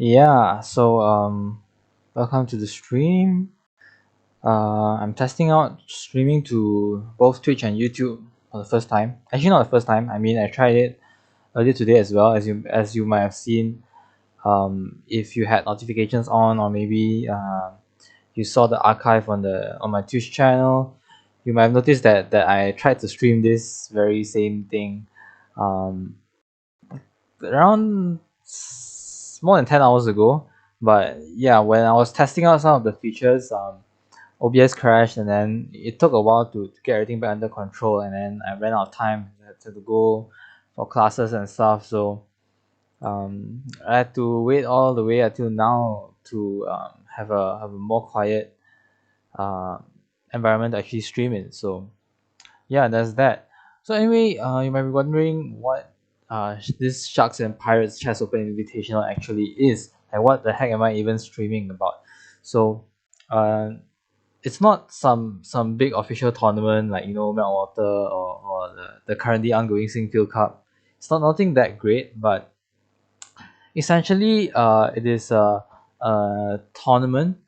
Yeah, so welcome to the stream. I'm testing out streaming to both Twitch and YouTube for the first time. Actually, not the first time. I mean, I tried it earlier today as well, as you might have seen. If you had notifications on, or maybe you saw the archive on my Twitch channel, you might have noticed that I tried to stream this very same thing, um, around more than 10 hours ago. But yeah, when I was testing out some of the features, OBS crashed, and then it took a while to get everything back under control, and then I ran out of time. I had to go for classes and stuff, so I had to wait all the way until now to have a more quiet uh, environment to actually stream it. So yeah, that's that. So anyway, you might be wondering what this Sharks and Pirates Chess Open Invitational actually is, and what the heck am I even streaming about? So, uh, it's not some big official tournament like Meltwater or the currently ongoing Singfield Cup. It's not nothing that great, but essentially, it is a tournament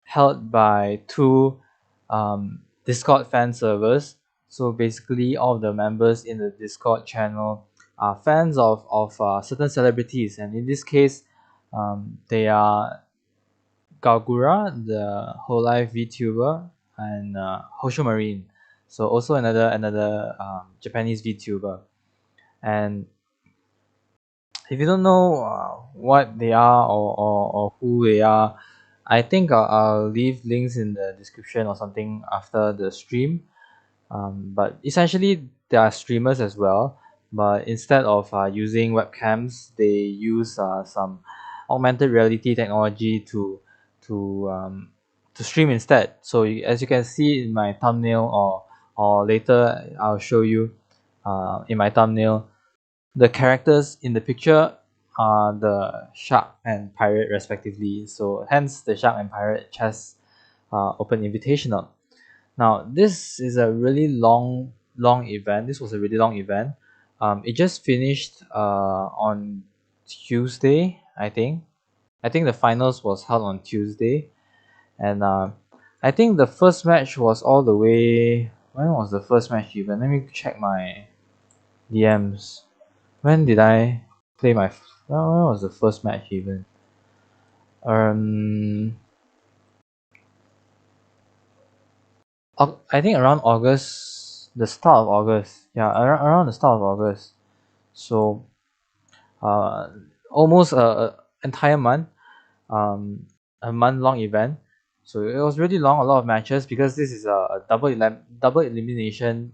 held by two Discord fan servers. So basically, all of the members in the Discord channel are fans of certain celebrities, and in this case, they are Galgura, the whole life VTuber, and Hosho Marine, so also another Japanese VTuber. And if you don't know what they are or who they are, I think I'll leave links in the description or something after the stream. But essentially, they are streamers as well. But instead of using webcams, they use some augmented reality technology to stream instead. So as you can see in my thumbnail, or later I'll show you in my thumbnail, the characters in the picture are the shark and pirate respectively. So hence the shark and pirate chess open invitational. Now this is a really long event. This was a really long event. It just finished on Tuesday, I think. I think the finals was held on Tuesday, and I think the first match was all the way. When was the first match even? Let me check my DMs. When did I play my? When was the first match even? Um, I think around August, the start of August. Yeah, around the start of August. So, uh, almost a entire month. A month long event. So it was really long, a lot of matches, because this is a double elimination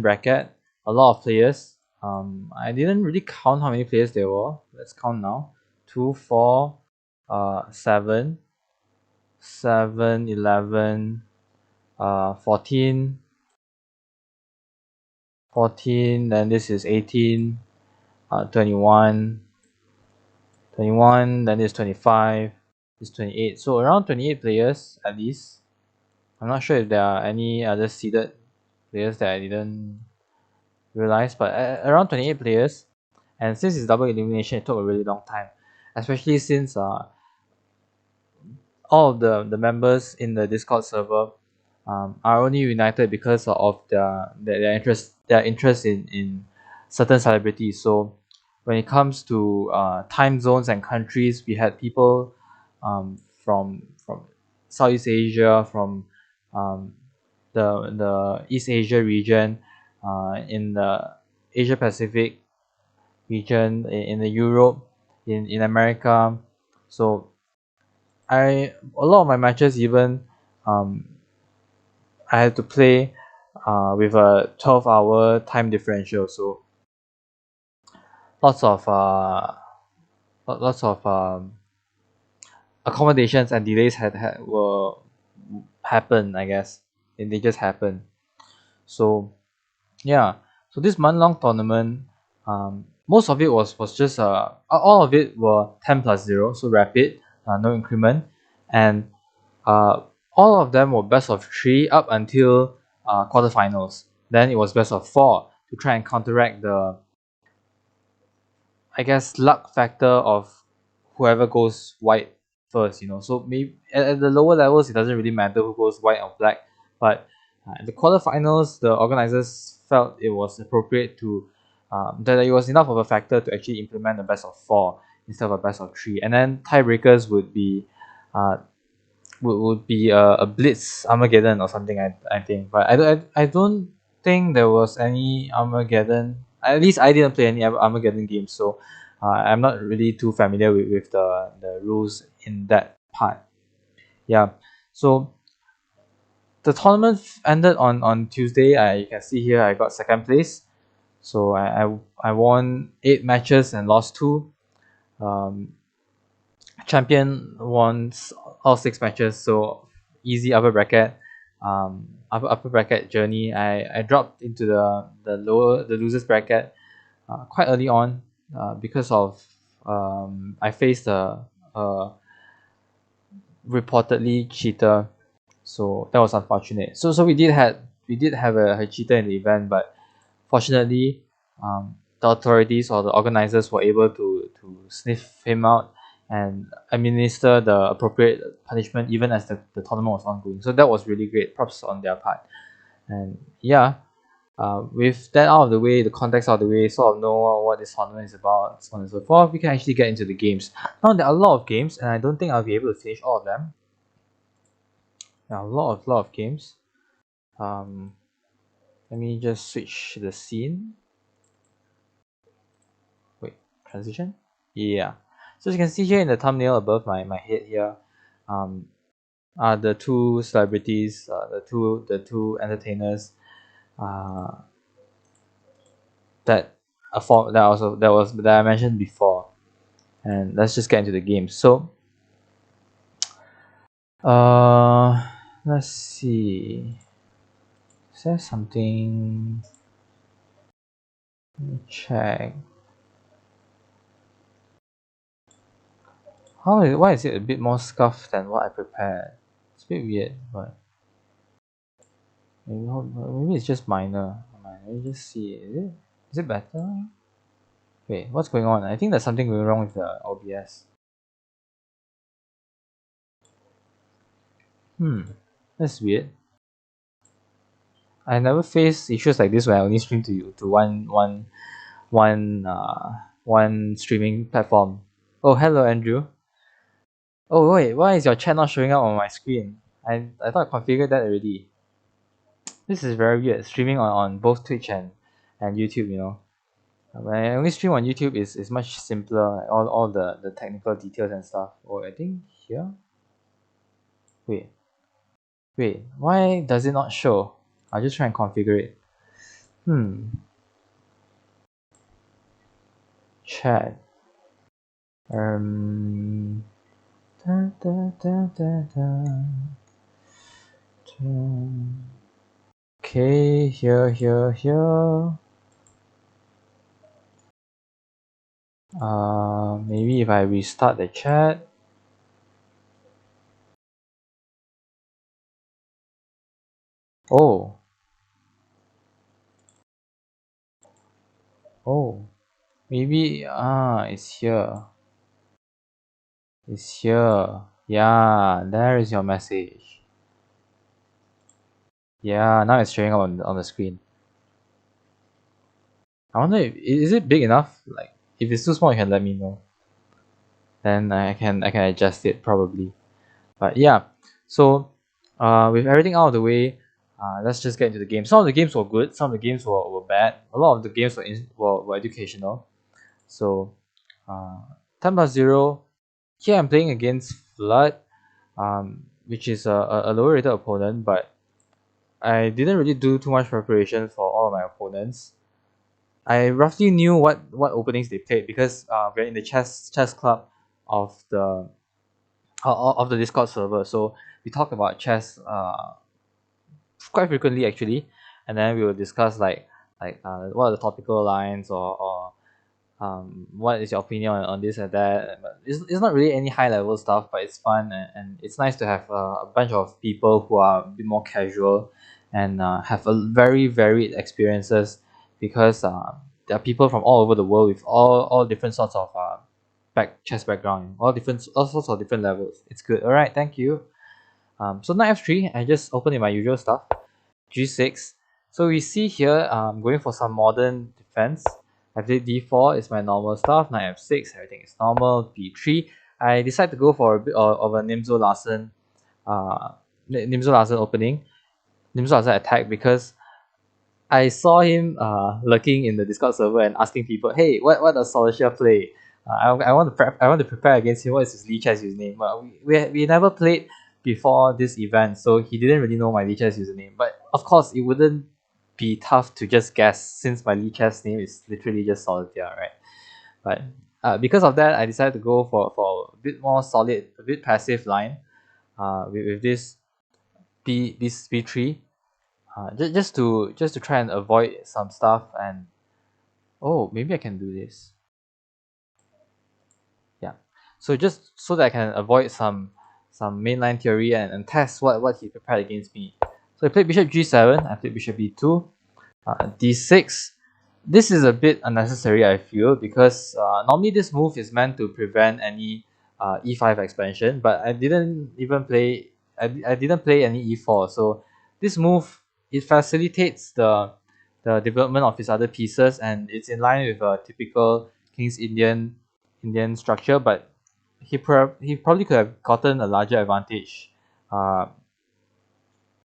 bracket. A lot of players. I didn't really count how many players there were. Let's count now. 2, 4, 7, 7, 11, 14, 14. Then this is 18, 21, 21. Then this is 25. This is 28. So around 28 players at least. I'm not sure if there are any other seeded players that I didn't realize, but around 28 players. And since it's double elimination, it took a really long time, especially since all of the members in the Discord server are only united because of their interest in certain celebrities. So when it comes to time zones and countries, we had people from Southeast Asia, from um, the East Asia region, in the Asia Pacific region, in the Europe, in America. So a lot of my matches even um I had to play with a 12-hour time differential. So lots of lots of accommodations and delays had were happen, I guess, and they just happen. So yeah, so this month long tournament, most of it was just all of it were 10 plus 0, so rapid, no increment, and uh, all of them were best of 3 up until quarterfinals. Then it was best of 4 to try and counteract I guess, luck factor of whoever goes white first, so maybe at the lower levels it doesn't really matter who goes white or black, but in the quarterfinals the organizers felt it was appropriate to that it was enough of a factor to actually implement a best of 4 instead of a best of 3, and then tiebreakers would be uh, would be a blitz Armageddon or something, I think, but I don't think there was any Armageddon. At least I didn't play any Armageddon games, so I'm not really too familiar with the rules in that part. Yeah, so the tournament ended on Tuesday. You can see here I got second place, so I won 8 matches and lost 2. um, Champion won all 6 matches, so easy upper bracket. Upper bracket journey. I dropped into the losers bracket quite early on because of I faced a reportedly cheater, so that was unfortunate. So we did have a cheater in the event, but fortunately, the authorities or the organizers were able to sniff him out and administer the appropriate punishment even as the tournament was ongoing. So that was really great. Props on their part. And yeah, with that out of the way, the context out of the way, sort of know what this tournament is about, so on and so forth, we can actually get into the games. Now, there are a lot of games, and I don't think I'll be able to finish all of them. There are a lot of games. Um, Let me just switch the scene. Wait, transition? Yeah. So as you can see here in the thumbnail above my head here, are the 2 celebrities, the two entertainers, uh, that that I mentioned before. And let's just get into the game. So, let's see. Is there something? Let me check. Why is it a bit more scuffed than what I prepared? It's a bit weird, but maybe it's just minor. Let me just see. Is it better? Wait, what's going on? I think there's something going wrong with the OBS. That's weird. I never faced issues like this when I only stream to one streaming platform. Oh, hello, Andrew. Oh wait, why is your chat not showing up on my screen? I thought I configured that already. This is very weird. Streaming on both Twitch and YouTube, When I only stream on YouTube is much simpler. All the technical details and stuff. Oh, I think here. Wait, why does it not show? I'll just try and configure it. Chat. Da, da, da, da, da. Okay, here. Maybe if I restart the chat. Oh, maybe it's here. It's here. Yeah, there is your message. Yeah, now it's showing up on the screen. I wonder is it big enough? Like, if it's too small, you can let me know. Then I can adjust it probably. But yeah, so with everything out of the way, let's just get into the game. Some of the games were good, some of the games were bad. A lot of the games were educational. So, 10+0. Here I'm playing against Flood, which is a lower rated opponent, but I didn't really do too much preparation for all of my opponents. I roughly knew what openings they played because we're in the chess club of the Discord server, so we talk about chess quite frequently actually, and then we will discuss what are the topical lines, or what is your opinion on this and that. But it's not really any high level stuff, but it's fun, and it's nice to have a bunch of people who are a bit more casual and have a very varied experiences, because there are people from all over the world with all different sorts of chess background, all sorts of different levels. It's good. All right, thank you. So knight f3, I just open in my usual stuff. g6. So we see here, going for some modern defense. I played d4 is my normal stuff. Knight f6, everything is normal. b3. I decide to go for a bit of a Nimzo Larsen opening, Nimzo Larsen attack, because I saw him lurking in the Discord server and asking people, "Hey, what does Solskjaer play? I want to prepare against him. What is his Lee Chess username?" But we never played before this event, so he didn't really know my Lee Chess username. But of course, it wouldn't be tough to just guess, since my Lee Chess name is literally just Solskjaer, right? But because of that, I decided to go for a bit more solid, a bit passive line, with this b3. Just to try and avoid some stuff. And oh, maybe I can do this. Yeah, so just so that I can avoid some mainline theory and test what he prepared against me. So I played bishop g7, I played bishop b2, d6. This is a bit unnecessary, I feel, because normally this move is meant to prevent any e5 expansion, but I didn't play any e4. So this move, it facilitates the development of his other pieces, and it's in line with a typical King's Indian structure. But he probably could have gotten a larger advantage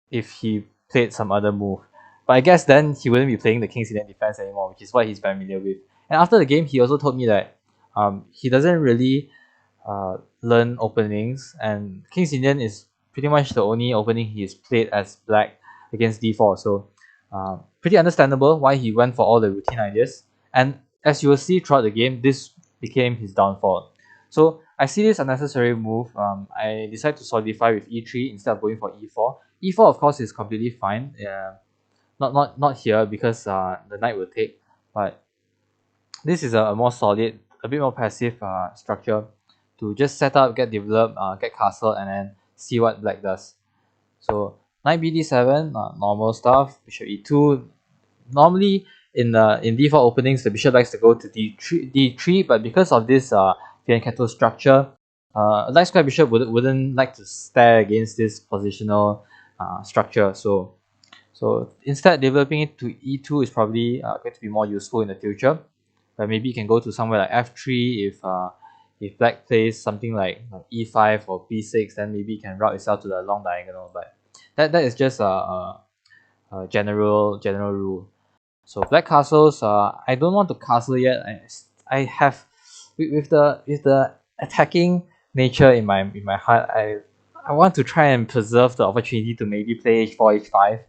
if he played some other move. But I guess then he wouldn't be playing the King's Indian defense anymore, which is what he's familiar with. And after the game, he also told me that he doesn't really learn openings, and King's Indian is pretty much the only opening he's played as black against d4. So pretty understandable why he went for all the routine ideas. And as you will see throughout the game, this became his downfall. So I see this unnecessary move. I decide to solidify with e3 instead of going for e4. e4, of course, is completely fine. Not here, because the knight will take. But this is a more solid, a bit more passive structure to just set up, get developed, get castle, and then see what black does. So knight bd7, normal stuff. Bishop e2. Normally in d4 openings, the bishop likes to go to d3, but because of this Fianchetto structure, a light square bishop wouldn't like to stare against this positional structure. So instead, developing it to e2 is probably going to be more useful in the future. But maybe you can go to somewhere like f3 if black plays something like e5 or b6, then maybe you can route itself to the long diagonal. But that is just a general rule. So black castles, I don't want to castle yet. I have with the attacking nature in my heart, I want to try and preserve the opportunity to maybe play h4, h5,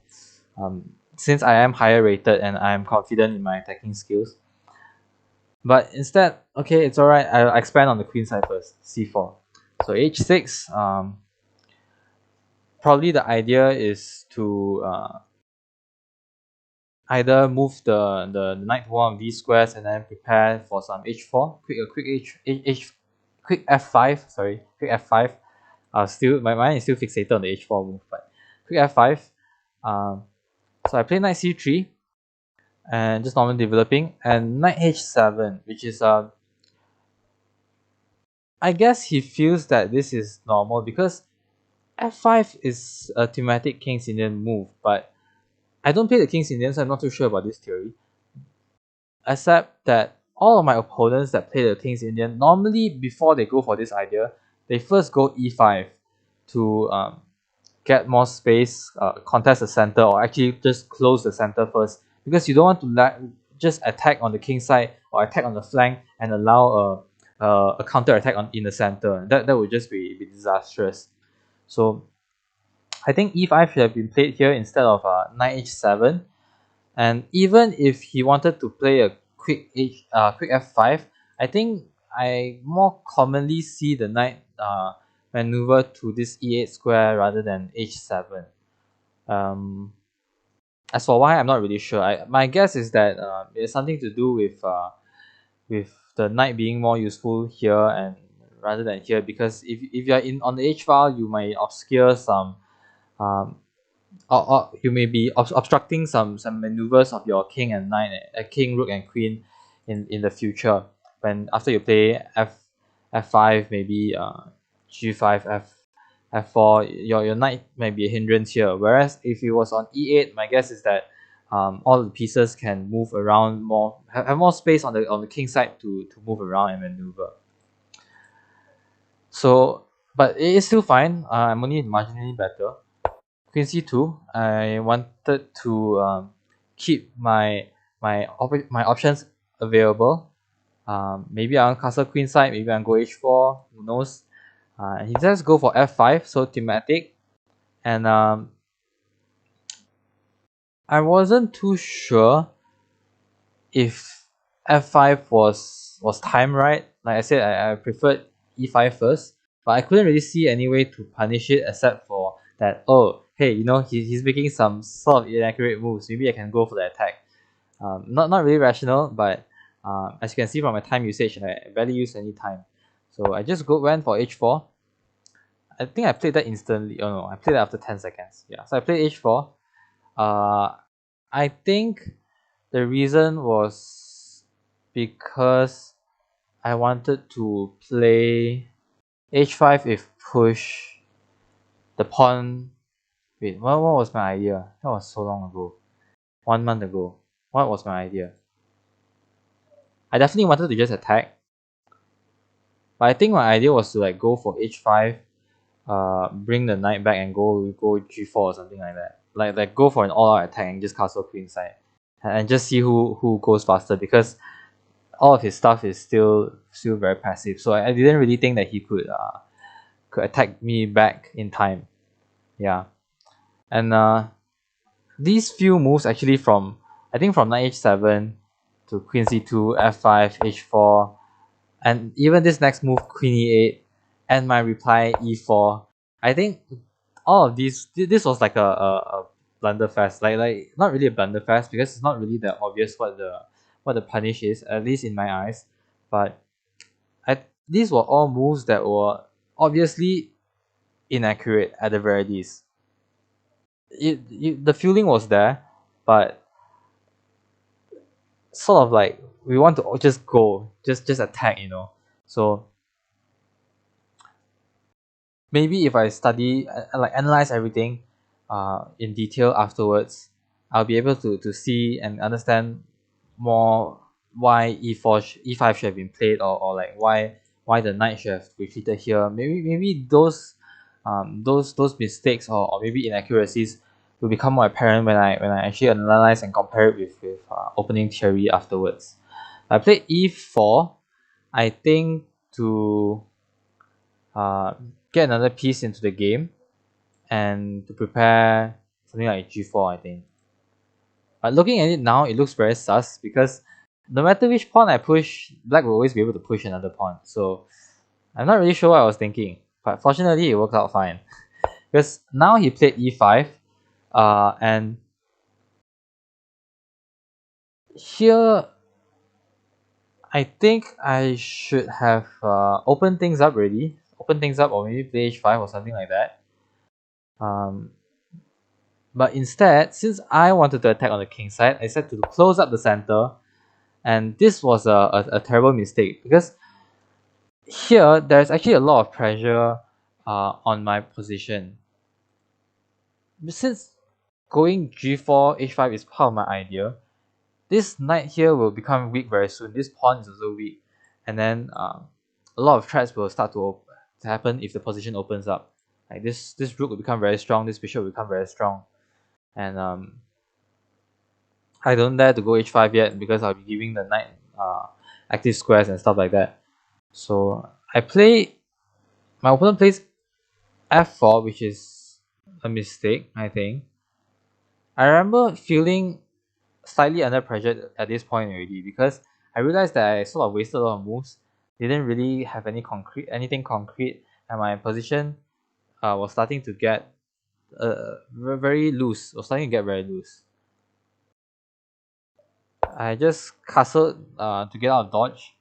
since I am higher rated and I am confident in my attacking skills. But instead, okay, it's alright, I'll expand on the queen side first. c4. So h6, probably the idea is to either move the knight to one of these squares and then prepare for some h4, quick f5, sorry, quick f5. My mind is still fixated on the h4 move, but quick f5. So I play knight c3 and just normally developing, and knight h7, which is I guess he feels that this is normal because f5 is a thematic King's Indian move, but I don't play the King's Indian, so I'm not too sure about this theory. Except that all of my opponents that play the King's Indian, normally before they go for this idea, they first go e5 to get more space, contest the center, or actually just close the center first, because you don't want to just attack on the king side or attack on the flank and allow a counter attack in the center. That would just be disastrous. So I think e5 should have been played here instead of knight h7. And even if he wanted to play a quick f5, I think I more commonly see the knight maneuver to this e8 square rather than h7. As for why, I'm not really sure. My guess is that it's something to do with the knight being more useful here and rather than here, because if you're on the h file, you might obscure some or you may be obstructing some maneuvers of your king and knight, king, rook, and queen in the future. When after you play f5, maybe g5, f4, your knight might be a hindrance here. Whereas if it was on e8, my guess is that all the pieces can move around more, have more space on the king side to move around and maneuver. So, but it is still fine. I'm only marginally better. Queen c2, I wanted to keep my options available. Maybe I'll castle queen side, maybe I'll go h4, who knows. He just go for f5, so thematic. And I wasn't too sure if f5 was timed right. Like I said, I preferred e5 first, but I couldn't really see any way to punish it except for that, oh, hey, he's making some sort of inaccurate moves. Maybe I can go for the attack. Not really rational, but as you can see from my time usage, I barely use any time. So I just went for h4. I think I played that instantly. Oh no, I played it after 10 seconds. Yeah, so I played h4. I think the reason was because I wanted to play h5 if push the pawn. Wait, what was my idea? That was so long ago. 1 month ago. What was my idea? I definitely wanted to just attack. But I think my idea was to like go for h5, bring the knight back and go g4 or something like that. Like go for an all-out attack and just castle queen side. And just see who goes faster, because all of his stuff is still very passive. So I didn't really think that he could attack me back in time. Yeah. And these few moves actually from knight h7 to queen c2, f5, h4, and even this next move queen e8 and my reply e4. I think all of these, this was like a blunderfest. Like not really a blunderfest, because it's not really that obvious what the punish is, at least in my eyes. But these were all moves that were obviously inaccurate at the very least. The feeling was there, but sort of like we want to just go, just attack, So maybe if I study, like analyze everything in detail afterwards, I'll be able to see and understand more why e5 should have been played, or like why the knight should have retreated here. Maybe those mistakes, or maybe inaccuracies will become more apparent when I actually analyze and compare it with opening theory afterwards. I played e4, I think, to get another piece into the game and to prepare something like g4, I think. But looking at it now, it looks very sus, because no matter which pawn I push, black will always be able to push another pawn. So I'm not really sure what I was thinking, but fortunately it worked out fine. Because now he played e5, and here I think I should have opened things up already. Open things up, or maybe play h5 or something like that. But instead, since I wanted to attack on the king side, I said to close up the center, and this was a terrible mistake, because here there's actually a lot of pressure on my position. Since going g4, h5 is part of my idea, this knight here will become weak very soon. This pawn is also weak, and then a lot of threats will start to happen if the position opens up. Like this rook will become very strong, this bishop will become very strong, and I don't dare to go h5 yet, because I'll be giving the knight active squares and stuff like that. So my opponent plays f4, which is a mistake, I think. I remember feeling slightly under pressure at this point already, because I realized that I sort of wasted a lot of moves, didn't really have anything concrete, and my position was starting to get very loose. Was starting to get very loose. I just castled to get out of dodge.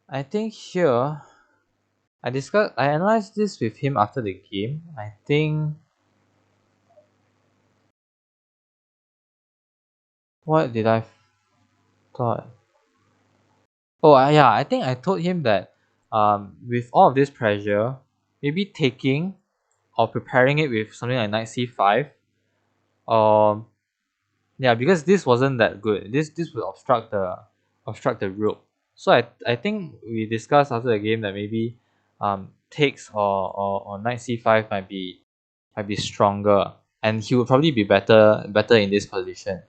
I think here I analyzed this with him after the game. I think What did I thought? Oh, yeah, I think I told him that with all of this pressure, maybe taking or preparing it with something like knight c5. Yeah, because this wasn't that good. This would obstruct the rook. So I think we discussed after the game that maybe takes or knight c5 might be stronger, and he would probably be better in this position.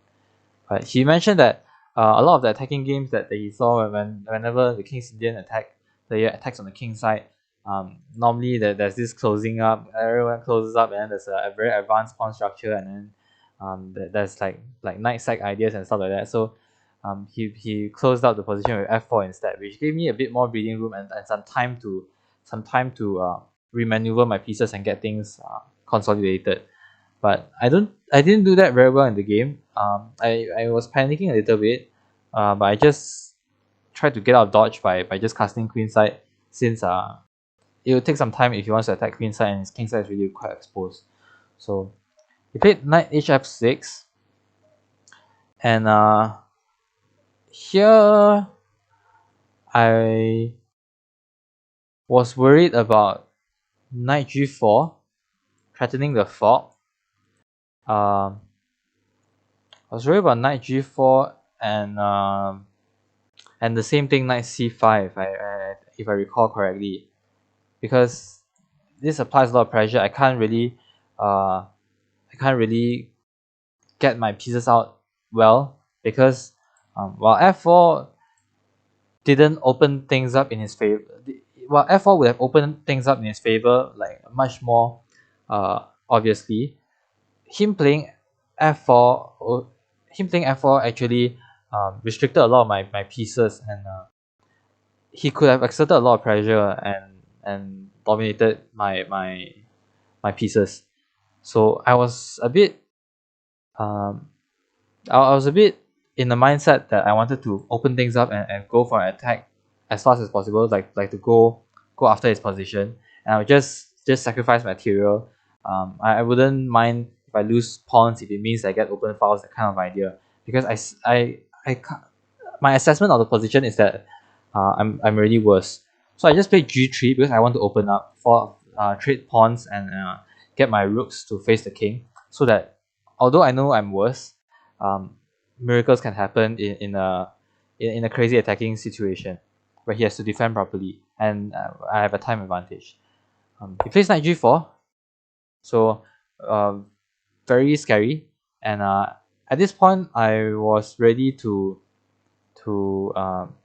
But he mentioned that a lot of the attacking games that he saw whenever the king's Indian attacks on the king side, normally there's this closing up, everyone closes up, and then there's a very advanced pawn structure, and then there's like knight sack ideas and stuff like that. So he closed out the position with f4 instead, which gave me a bit more breathing room and some time to remaneuver my pieces and get things consolidated. But I didn't do that very well in the game. I was panicking a little bit, but I just tried to get out of dodge by just casting queenside, since it will take some time if he wants to attack queenside, and his kingside is really quite exposed. So he played knight hf6, and here I was worried about knight g4, threatening the fork. I was worried about knight g4 and the same thing knight c5, if I recall correctly, because this applies a lot of pressure. I can't really get my pieces out well, because while f4 didn't open things up in his favor, while f4 would have opened things up in his favor like much more obviously, him playing f4 actually restricted a lot of my pieces, and he could have exerted a lot of pressure and dominated my pieces. So I was a bit I was a bit in the mindset that I wanted to open things up and go for an attack as fast as possible, like to go after his position, and I would just sacrifice material. I wouldn't mind if I lose pawns if it means I get open files, that kind of idea, because I can't, my assessment of the position is that I'm already worse. So I just played g3 because I want to open up for trade pawns and get my rooks to face the king, so that although I know I'm worse, miracles can happen in a crazy attacking situation where he has to defend properly, and I have a time advantage. He plays knight g4, so very scary, and at this point I was ready to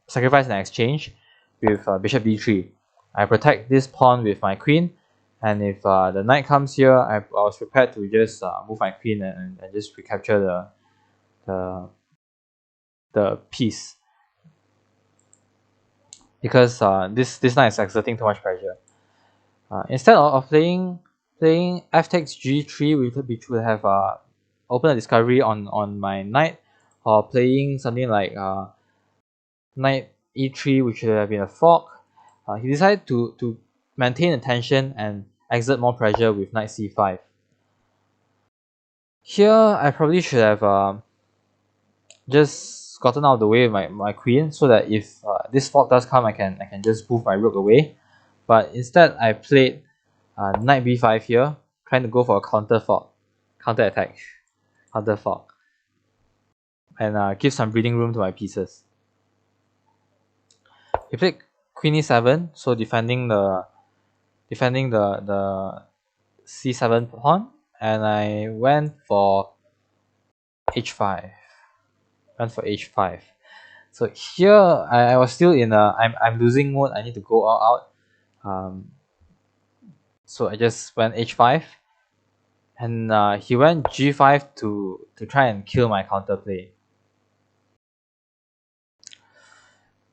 sacrifice an exchange with bishop d3. I protect this pawn with my queen, and if the knight comes here, I was prepared to just move my queen and just recapture the piece, because this knight is exerting too much pressure. Instead of playing f takes g3, we would have opened a discovery on my knight, or playing something like knight e3, which should have been a fork. He decided to maintain the tension and exert more pressure with knight c5. Here I probably should have just gotten out of the way with my queen, so that if this fork does come, I can just move my rook away. But instead I played knight b5 here, trying to go for a counter attack, counter fork, and give some breathing room to my pieces. He played queen e7, so defending the c7 pawn, and I went for h5. So here I was still in a I'm losing mode. I need to go all out. So I just went h5, and he went g5 to try and kill my counterplay.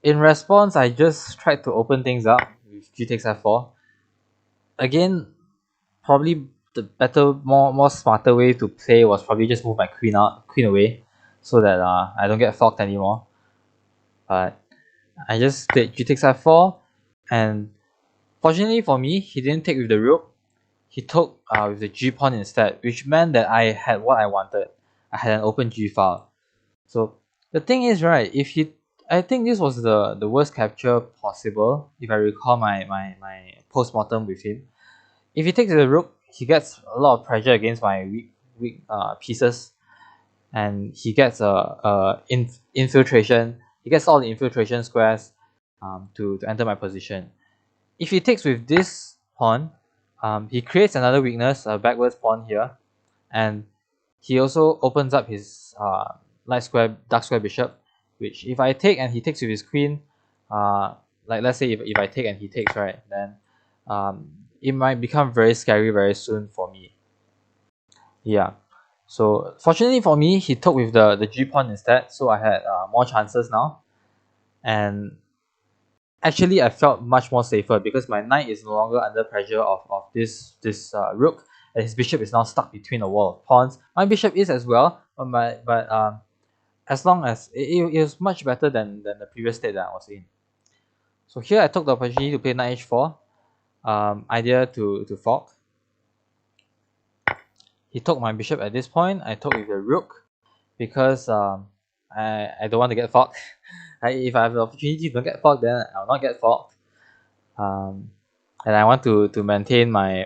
In response, I just tried to open things up with g takes f4. Again, probably the better, more smarter way to play was probably just move my queen away, so that I don't get forked anymore. But I just played g takes f4, and fortunately for me, he didn't take with the rook. He took with the g pawn instead, which meant that I had what I wanted. I had an open g file. So the thing is, right, if he, I think this was the worst capture possible, if I recall my post-mortem with him. If he takes the rook, he gets a lot of pressure against my weak pieces, and he gets infiltration. He gets all the infiltration squares to enter my position. If he takes with this pawn, he creates another weakness, a backwards pawn here, and he also opens up his light square, dark square bishop, which if I take and he takes with his queen, like let's say if I take and he takes, right, then it might become very scary very soon for me. Yeah. So fortunately for me, he took with the G pawn instead, so I had more chances now. And actually, I felt much more safer because my knight is no longer under pressure of this rook, and his bishop is now stuck between a wall of pawns. My bishop is as well, but as long as it was much better than the previous state that I was in. So here I took the opportunity to play knight h4, idea to fork. He took my bishop at this point. I took with the rook because I don't want to get forked. If I have the opportunity to get forked, then I'll not get forked. And I want to maintain my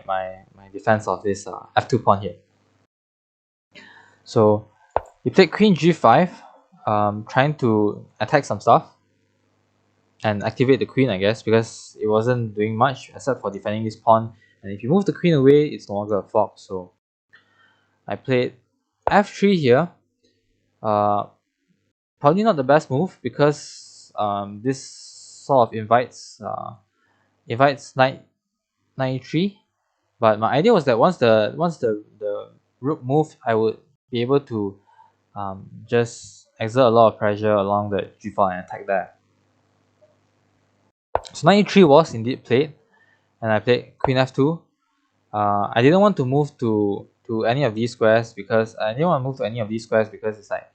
defense of this f2 pawn here. So you take queen g5, trying to attack some stuff and activate the queen, I guess, because it wasn't doing much except for defending this pawn. And if you move the queen away, it's no longer a fork. So I played f3 here. Probably not the best move because this sort of invites knight e3. But my idea was that once the rook moved, I would be able to just exert a lot of pressure along the g file and attack there. So knight e3 was indeed played, and I played queen f2. I didn't want to move to any of these squares because it's like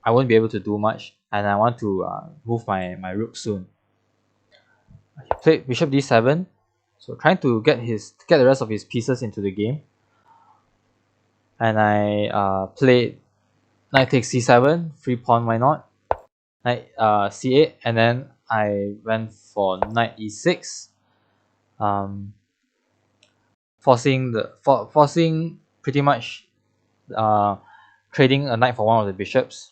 I won't be able to do much, and I want to move my rook soon. He played bishop d7, so trying to get the rest of his pieces into the game. And I played knight takes c7, free pawn, why not? Knight c8, and then I went for knight e6, forcing pretty much trading a knight for one of the bishops.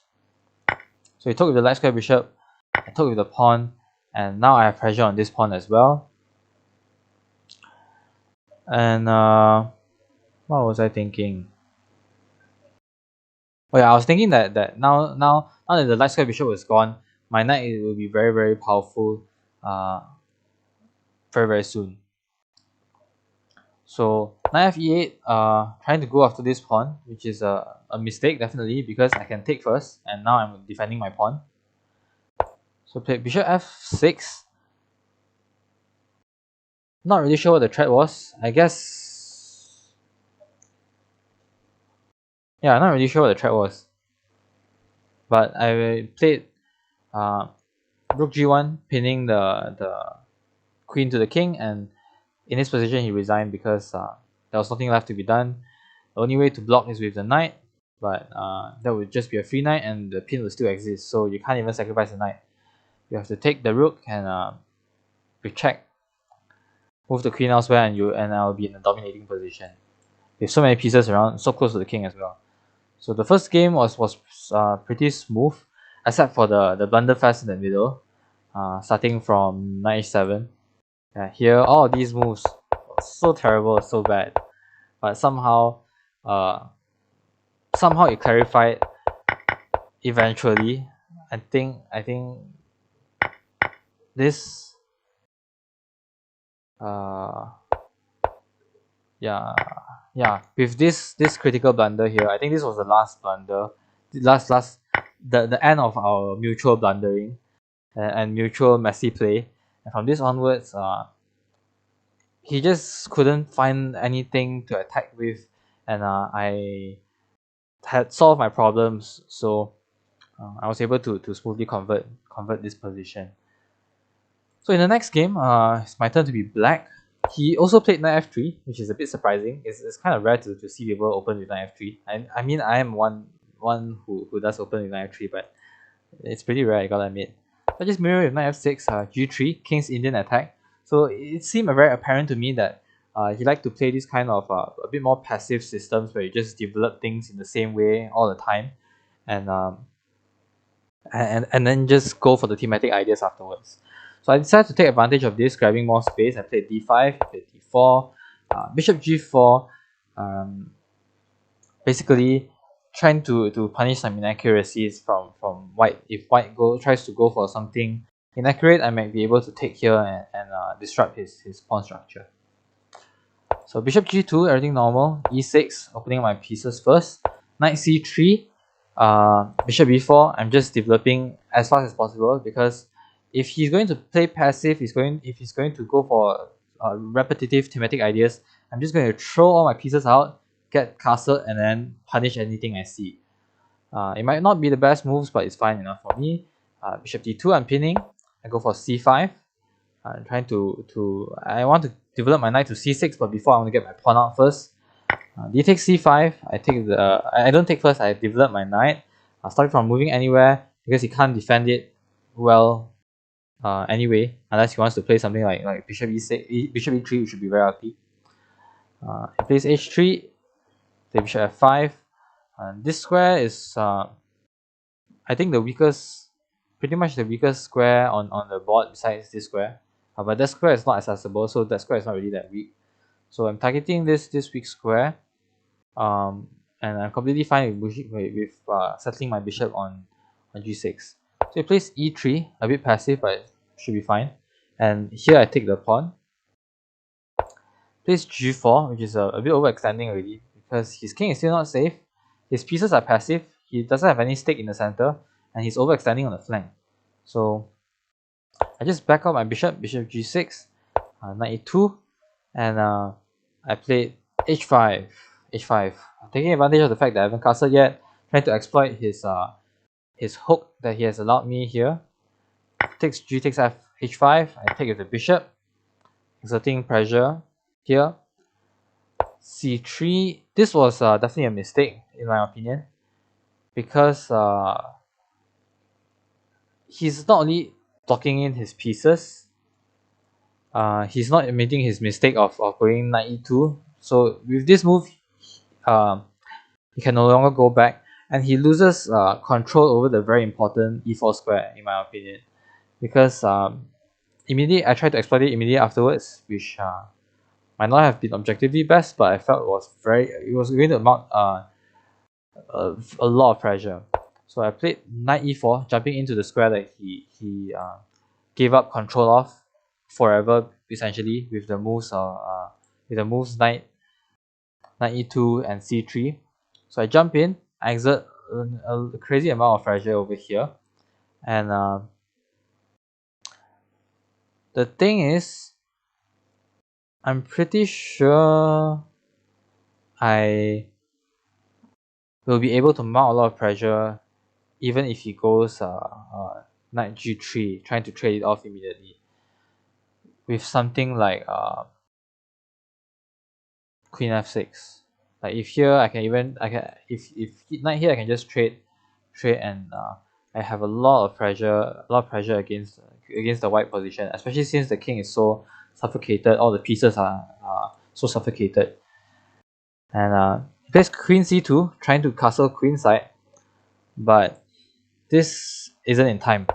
So he took with the light square bishop, I took with the pawn, and now I have pressure on this pawn as well. And what was I thinking? Oh yeah, I was thinking that now that the light square bishop is gone, my knight will be very, very powerful very, very soon. So knight f8, trying to go after this pawn, which is a mistake definitely because I can take first, and now I'm defending my pawn. So play bishop f6. Not really sure what the threat was. I guess, yeah, not really sure what the threat was. But I played rook g1, pinning the queen to the king, and in this position he resigned because there was nothing left to be done. The only way to block is with the knight, but that would just be a free knight and the pin will still exist, so you can't even sacrifice the knight. You have to take the rook and recheck, move the queen elsewhere, and I'll be in a dominating position with so many pieces around, so close to the king as well. So the first game was pretty smooth, except for the blunderfest in the middle, starting from knight h7. Yeah, here all of these moves so terrible, so bad, but somehow it clarified eventually. I think this yeah, with this critical blunder here, I think this was the last blunder, the end of our mutual blundering and mutual messy play. And from this onwards, he just couldn't find anything to attack with, and I had solved my problems, so I was able to smoothly convert this position. So in the next game, it's my turn to be black. He also played knight f3, which is a bit surprising. It's kind of rare to see people open with knight f3. I mean, I am one one who does open with knight f3, but it's pretty rare, I gotta admit. I just mirror with knight f6, g3, king's Indian attack. So it seemed very apparent to me that he liked to play this kind of a bit more passive systems where you just develop things in the same way all the time, and then just go for the thematic ideas afterwards. So I decided to take advantage of this, grabbing more space. I played d5, played d4, bishop g4, basically trying to punish some inaccuracies from white. If white tries to go for something inaccurate, I might be able to take here and disrupt his pawn structure. So bishop g2, everything normal. e6, opening my pieces first. Knight c3, bishop b4. I'm just developing as fast as possible, because if he's going to play passive, if he's going to go for repetitive thematic ideas, I'm just going to throw all my pieces out, get castle, and then punish anything I see. It might not be the best moves, but it's fine enough for me. Bishop d2, I'm pinning. I go for c5. I'm trying I want to develop my knight to c6, but before I want to get my pawn out first. D takes c5. I don't take first. I develop my knight. Starting from moving anywhere, because he can't defend it well anyway, unless he wants to play something like bishop e6, bishop e3, which should be very ugly. He plays h3, play bishop f5. This square is I think pretty much the weakest square on the board besides this square. But that square is not accessible, so that square is not really that weak. So I'm targeting this weak square, and I'm completely fine with settling my bishop on g6. So he plays e3, a bit passive, but should be fine. And here I take the pawn. Plays g4, which is a bit overextending already, because his king is still not safe. His pieces are passive. He doesn't have any stake in the center, and he's overextending on the flank. So I just back up my bishop g6, knight e2, and I played h5. I'm taking advantage of the fact that I haven't castled yet, trying to exploit his hook that he has allowed me here. G takes h5. I take with the bishop, exerting pressure here. c3. This was definitely a mistake in my opinion, because he's not only blocking in his pieces, he's not admitting his mistake of going knight e2. So with this move, he can no longer go back, and he loses control over the very important e4 square, in my opinion, because immediately I tried to exploit it immediately afterwards, which might not have been objectively best, but I felt it was going to amount a lot of pressure. So I played knight e4, jumping into the square that he gave up control of forever, essentially, with the moves knight e2 and c3. So I jump in, I exert a crazy amount of pressure over here, and the thing is, I'm pretty sure I will be able to mount a lot of pressure even if he goes knight g3, trying to trade it off immediately with something like queen f6. Like if here if knight here, I can just trade and I have a lot of pressure against the white position, especially since the king is so suffocated. All the pieces are so suffocated, and he plays queen c2, trying to castle queen side, but this isn't in time.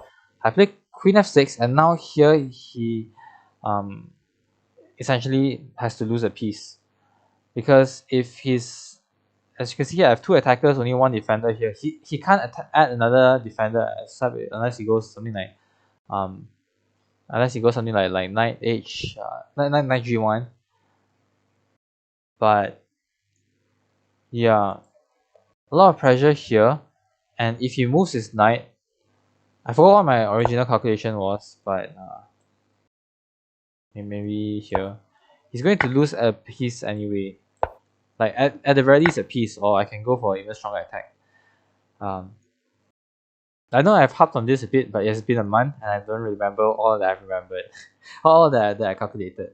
I play queen f6, and now here he essentially has to lose a piece, because if he's, as you can see here, I have two attackers, only one defender here. He can't add another defender unless he goes something like knight h knight g1. But yeah, a lot of pressure here, and if he moves his knight, I forgot what my original calculation was, but maybe here he's going to lose a piece anyway. Like at the very least a piece, or I can go for even stronger attack. I know I've harped on this a bit, but it's been a month and I don't remember all that I've remembered, all that I calculated.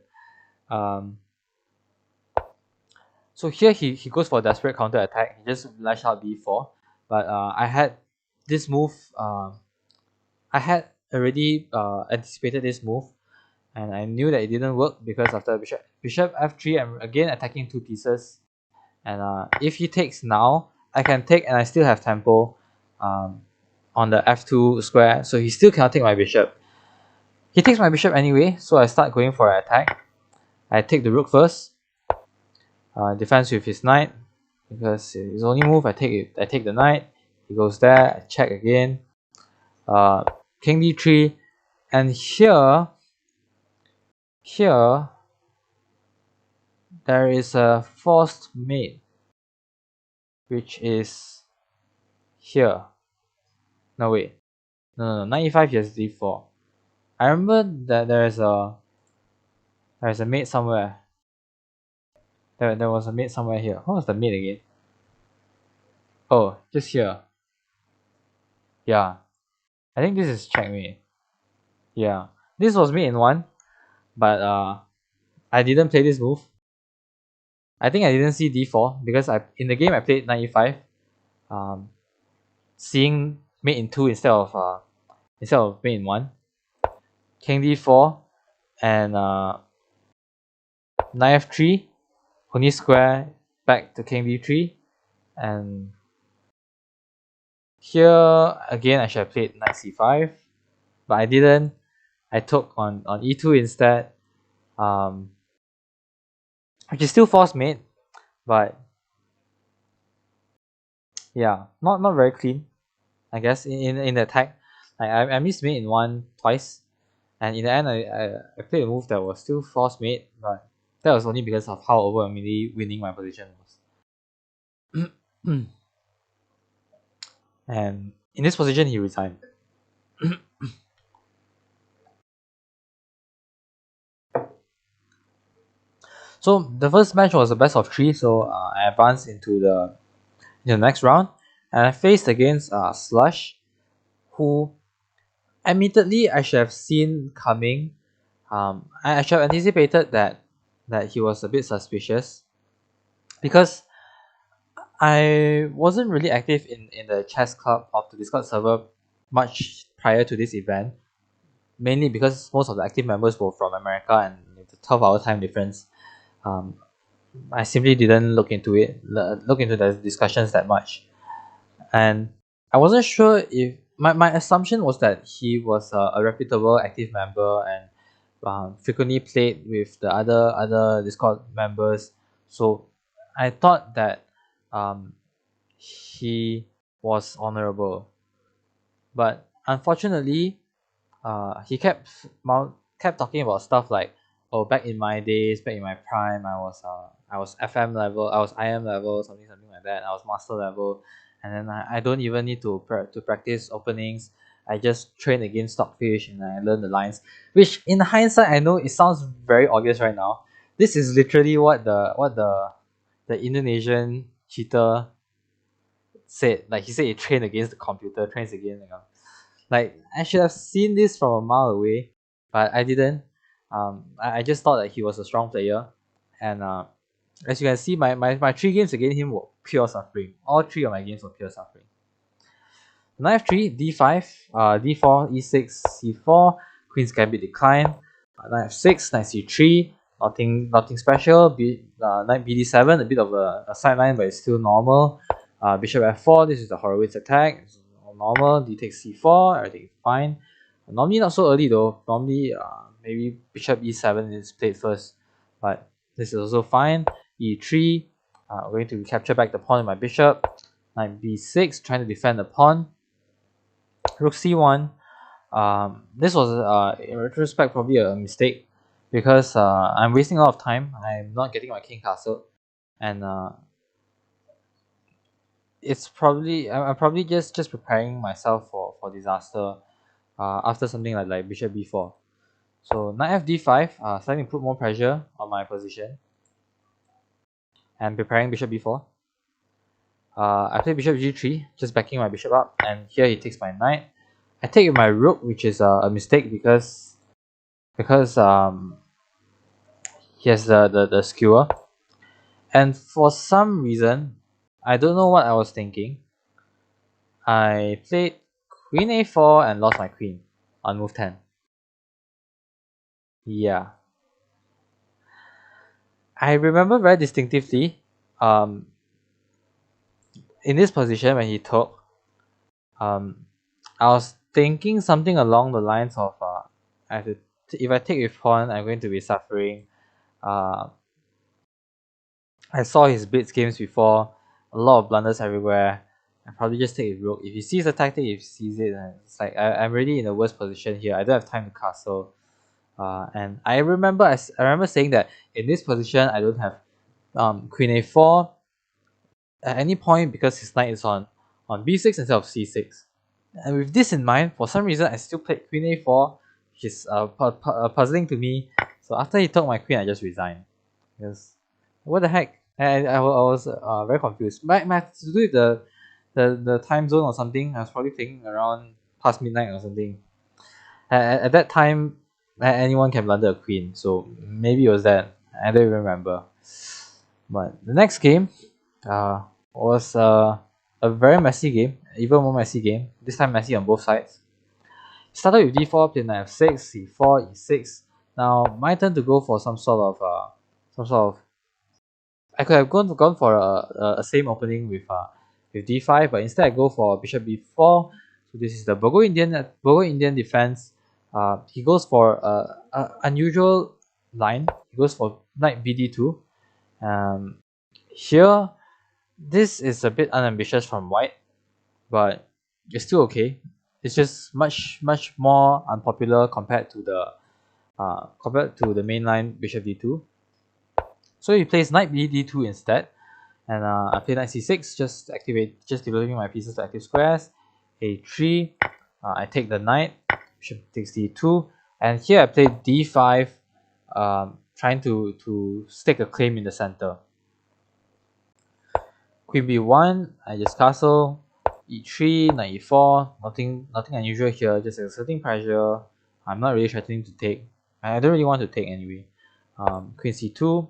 So here he goes for a desperate counter attack. He just lashed out b4, but I had this move. I had already anticipated this move, and I knew that it didn't work because after bishop f3, I'm again attacking two pieces, and if he takes now, I can take and I still have tempo on the f2 square, so he still cannot take my bishop. He takes my bishop anyway, so I start going for an attack. I take the rook first, defense with his knight, because his only move. I take the knight. He goes there. I check again. King d3, and here there is a forced mate, which is here. No wait, no, knight e5, yes, d4. I remember that there is a mate somewhere. There was a mate somewhere here. What was the mate again? Oh, just here. Yeah, I think this is checkmate. Yeah, this was mate in one, but I didn't play this move. I think I didn't see d4 because in the game I played knight e5, seeing mate in 2 instead of mate in 1. King d4 and knight f3, only square back to king d3, and here again I should have played knight c5, but I didn't. I took on e2 instead, which is still forced mate, but yeah, not very clean, I guess. In the attack, I missed mate in 1 twice, and in the end I played a move that was still forced mate, but that was only because of how overwhelmingly winning my position was. And in this position he resigned. So the first match was a best of 3, so I advanced into the next round, and I faced against Slush, who admittedly I should have seen coming. I should have anticipated that he was a bit suspicious, because I wasn't really active in the chess club of the Discord server much prior to this event, mainly because most of the active members were from America and the 12-hour time difference. I simply didn't look into the discussions that much, and I wasn't sure if my assumption was that he was a reputable active member and frequently played with the other Discord members, so I thought that he was honorable, but unfortunately he kept talking about stuff like, oh, back in my days, back in my prime, I was FM level, I was IM level, something like that. I was master level, and then I don't even need to practice openings. I just train against Stockfish and I learn the lines. Which in hindsight, I know it sounds very obvious right now. This is literally what the Indonesian cheater said. Like, he said he trained against the computer, trains against like, I should have seen this from a mile away, but I didn't. I just thought that he was a strong player, and as you can see, my 3 games against him were pure suffering. All 3 of my games were pure suffering. Knight f3, d5, d4, e6, c4, queen's gambit decline, knight f6, knight c3, nothing special. Knight bd7, a bit of a sideline, but it's still normal. Bishop f4, this is the Horowitz attack. It's normal. D takes c4, everything fine. Normally not so early though. Normally maybe bishop e7 is played first, but this is also fine. e3, going to capture back the pawn with my bishop. Knight b6, trying to defend the pawn. Rook c1. This was in retrospect probably a mistake, because I'm wasting a lot of time. I'm not getting my king castle, and it's probably I'm probably just preparing myself for disaster after something like bishop b4. So knight f d5, starting to put more pressure on my position, and preparing bishop b4. I play bishop g3, just backing my bishop up, and here he takes my knight. I take with my rook, which is a mistake because he has the skewer, and for some reason I don't know what I was thinking. I played queen a4 and lost my queen on move 10. Yeah. I remember very distinctively, in this position when he took, I was thinking something along the lines of, if I take with pawn, I'm going to be suffering. I saw his blitz games before, a lot of blunders everywhere. I probably just take his rook. If he sees the tactic, if he sees it, it's like I'm already in the worst position here. I don't have time to castle. And I remember saying that in this position I don't have queen a4 at any point because his knight is on b6 instead of c6. And with this in mind, for some reason I still played queen a4, which is puzzling to me. So after he took my queen, I just resigned. Because what the heck? I was very confused. Might have to do with the time zone or something. I was probably playing around past midnight or something. At that time, anyone can blunder a queen, so maybe it was that. I don't even remember. But the next game was a very messy game, even more messy game. This time messy on both sides. Started with d4, played knight f6, c4, e6. Now my turn to go for some sort of. I could have gone for a same opening with d5, but instead I go for bishop b4. So this is the Burgo-Indian defense. He goes for a unusual line. He goes for knight bd2. Here, this is a bit unambitious from white, but it's still okay. It's just much more unpopular compared to the main line bishop d2. So he plays knight bd2 instead, and I play knight c6, just developing my pieces to active squares. a3, I take the knight, bishop takes d2, and here I play d5, trying to stake a claim in the center. Queen b1, I just castle, e3, knight e4, nothing unusual here, just exerting pressure. I'm not really threatening to take. I don't really want to take anyway. Queen c2,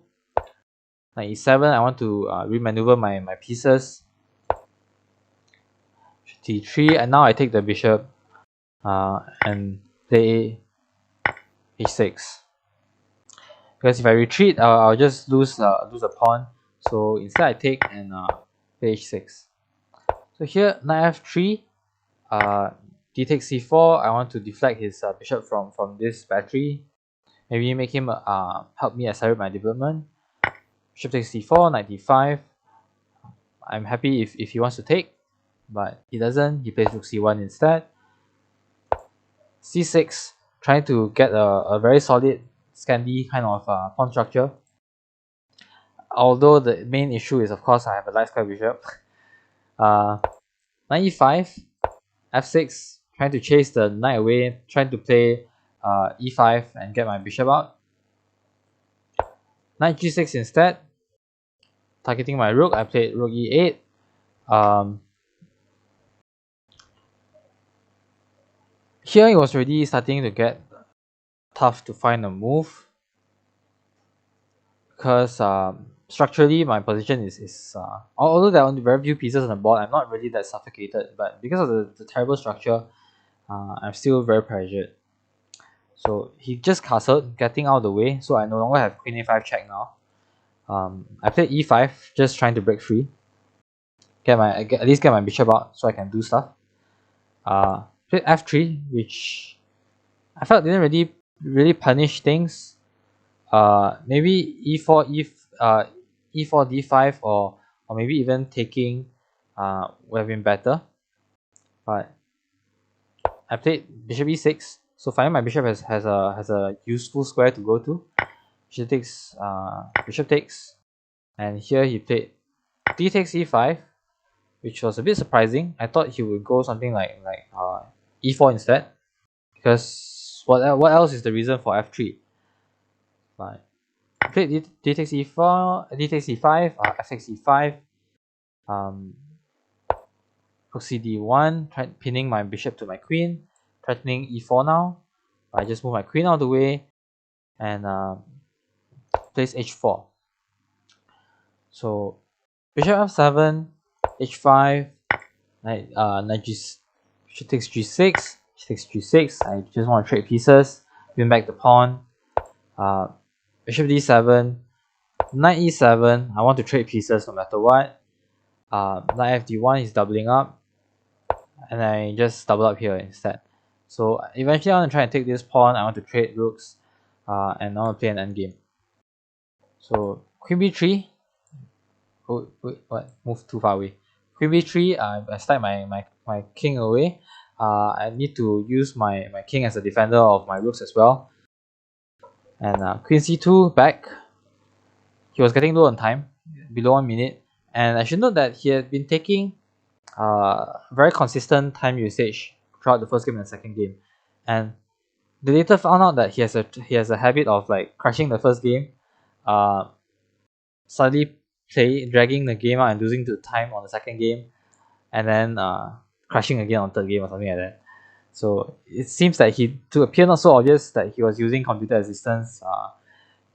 knight e7, I want to remaneuver my pieces. d3, and now I take the bishop and play h6. Because if I retreat, I'll just lose a pawn. So instead I take and play h6. So here knight f3, d takes c4. I want to deflect his bishop from this battery. Maybe make him help me accelerate my development. Bishop takes c4, knight d5. I'm happy if he wants to take, but he doesn't. He plays rook c1 instead. c6, trying to get a very solid Scandi kind of pawn structure. Although the main issue is, of course, I have a light square bishop. Knight e5, f6, trying to chase the knight away, trying to play e5 and get my bishop out. Knight g6 instead, targeting my rook. I played rook e8. Here it was already starting to get tough to find a move, because structurally my position is although there are only very few pieces on the board, I'm not really that suffocated, but because of the terrible structure, I'm still very pressured. So he just castled, getting out of the way, so I no longer have queen a5 check now. I played e5, just trying to break free, at least get my bishop out so I can do stuff. Played f3, which I felt didn't really punish things. Maybe e4 e4 d5 or maybe even taking would have been better, but I played bishop e6, so finally my bishop has a useful square to go to. Bishop takes, and here he played d takes e5, which was a bit surprising. I thought he would go something like e4 instead, because what else is the reason for f3? But played d takes e4, d takes e5, f6 e5, rook cd1, pinning my bishop to my queen, threatening e4 now. I just move my queen out of the way and plays h4. So bishop f7, h5, knight g, she takes g6, she takes g6. I just want to trade pieces, win back the pawn. Bishop d7, knight e7. I want to trade pieces no matter what. Knight fd1 is doubling up, and I just double up here instead. So eventually I want to try and take this pawn. I want to trade rooks, and I want to play an endgame. So queen b3. Oh wait, what? Move too far away. Queen b3. I stack my king away. I need to use my king as a defender of my rooks as well. And queen c2 back. He was getting low on time, below 1 minute, and I should note that he had been taking very consistent time usage throughout the first game and second game, and they later found out that he has a habit of like crashing the first game, suddenly dragging the game out and losing to time on the second game, and then crashing again on third game or something like that. So it seems that to appear not so obvious that he was using computer assistance,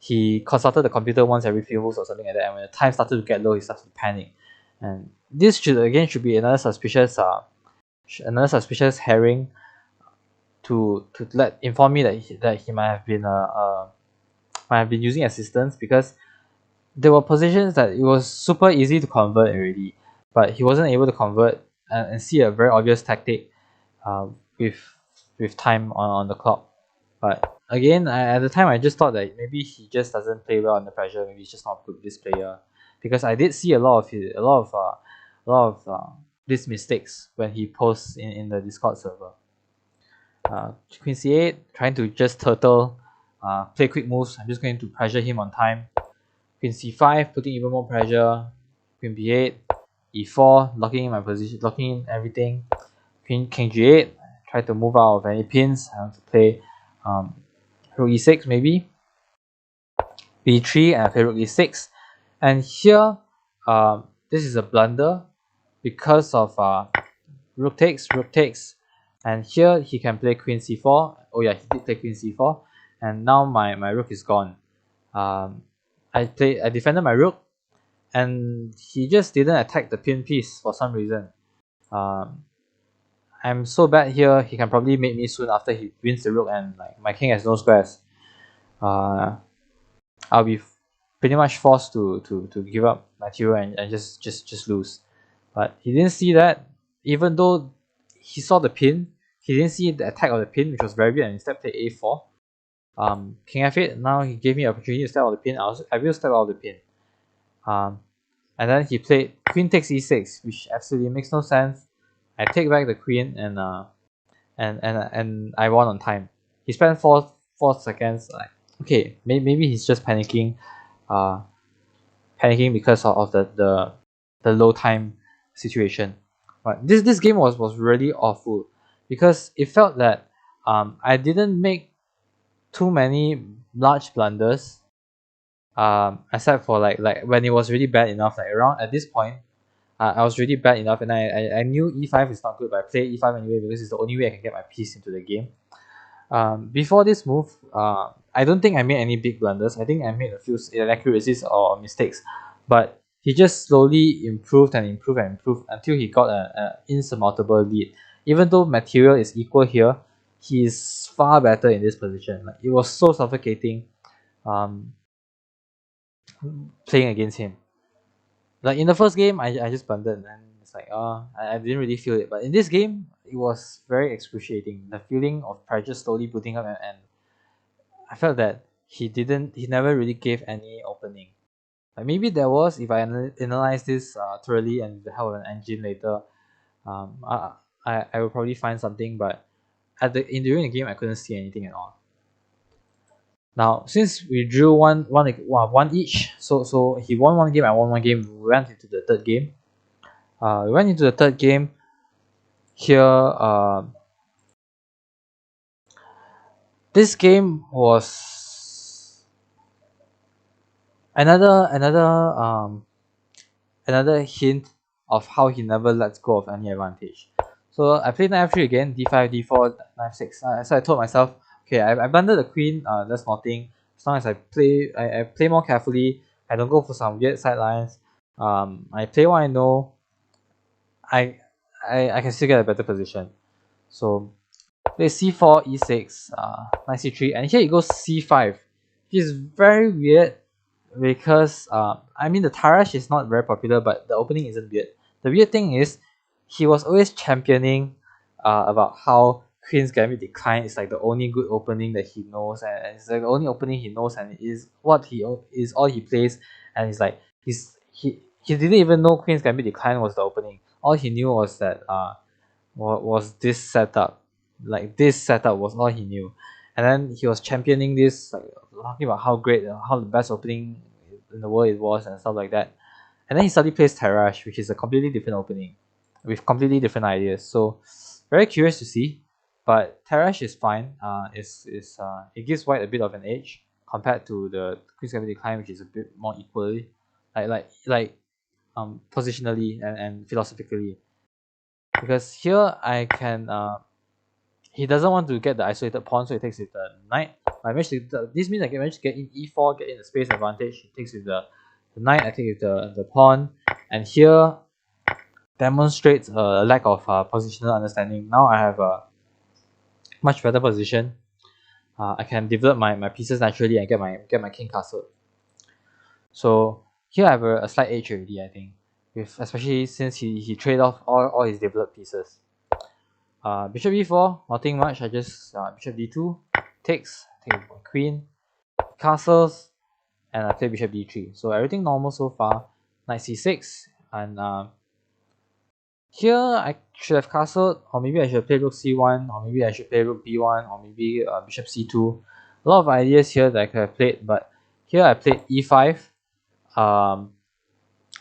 he consulted the computer once every few moves or something like that, and when the time started to get low, he started to panic. And this should be another suspicious herring to inform me that he might have been using assistance, because there were positions that it was super easy to convert already, but he wasn't able to convert and see a very obvious tactic with time on the clock. But again, at the time I just thought that maybe he just doesn't play well under pressure. Maybe he's just not good this player, because I did see a lot of these mistakes when he posts in the Discord server. Queen c8, trying to just turtle, play quick moves. I'm just going to pressure him on time. Queen c5, putting even more pressure. Queen b8, e4, locking in my position, locking in everything. King g8, try to move out of any pins. I want to play rook e6 maybe. b3, and I play rook e6. And here, this is a blunder because of rook takes, and here he can play queen c4. Oh yeah, he did play queen c4, and now my rook is gone. I defended my rook, and he just didn't attack the pin piece for some reason. I'm so bad here. He can probably mate me soon after he wins the rook, and like my king has no squares. I'll be pretty much forced to give up material and just lose. But he didn't see that. Even though he saw the pin, he didn't see the attack of the pin, which was very good, and instead played a4. King f8. Now he gave me an opportunity to step out of the pin. I will step out of the pin. And then he played queen takes e6, which absolutely makes no sense. I take back the queen, and I won on time. He spent 4 seconds. Like, okay, maybe he's just panicking, because of the low time situation. But this game was really awful, because it felt that I didn't make too many large blunders, except for like when it was really bad enough. Like around at this point, I was really bad enough, and I knew e5 is not good, but I played e5 anyway because it's the only way I can get my piece into the game. Before this move, I don't think I made any big blunders. I think I made a few inaccuracies or mistakes, but he just slowly improved until he got an insurmountable lead. Even though material is equal here, he is far better in this position. Like, it was so suffocating playing against him. Like in the first game, I just blundered, and it's like I didn't really feel it. But in this game, it was very excruciating. The feeling of pressure slowly building up, and I felt that he never really gave any opening. Like maybe there was, if I analyze this thoroughly and with the help of an engine later, I will probably find something. But during the game, I couldn't see anything at all. Now, since we drew one each, so he won one game, I won one game. We went into the third game. Here. This game was another hint of how he never lets go of any advantage. So I played knight f3 again, d5, d4, knight f6. So I told myself, okay, I blundered the queen, that's nothing. As long as I play more carefully, I don't go for some weird sidelines. I play what I know. I can still get a better position. So play c4, e6, knight c3, and here it goes c5, which is very weird because I mean the Tarash is not very popular, but the opening isn't weird. The weird thing is he was always championing about how Queen's Gambit Decline is like the only good opening that he knows, and it's like the only opening he knows, and it is what he is all he plays, and he's like he didn't even know Queen's Gambit Decline was the opening. All he knew was that was this setup. Like this setup was all he knew, and then he was championing this, like talking about how great, how the best opening in the world it was, and stuff like that. And then he suddenly plays Terrash, which is a completely different opening, with completely different ideas. So very curious to see, but Terrash is fine. It gives White a bit of an edge compared to the Queen's Gambit Decline, which is a bit more equally, positionally and philosophically. Because here I can he doesn't want to get the isolated pawn, so he takes with the knight. This means I can manage to get in e4, get in the space advantage. He takes with the knight, I take with the pawn, and here demonstrates a lack of positional understanding. Now I have a much better position. I can develop my pieces naturally and get my king castle. So here I have a slight edge already, I think, especially since he traded off all his developed pieces. Bishop e4, nothing much. I just bishop d2, take queen, castles, and I play bishop d3. So everything normal so far. Knight c6, and here I should have castled, or maybe I should play rook c1, or maybe I should play rook b1, or maybe bishop c2. A lot of ideas here that I could have played, but here I played e5,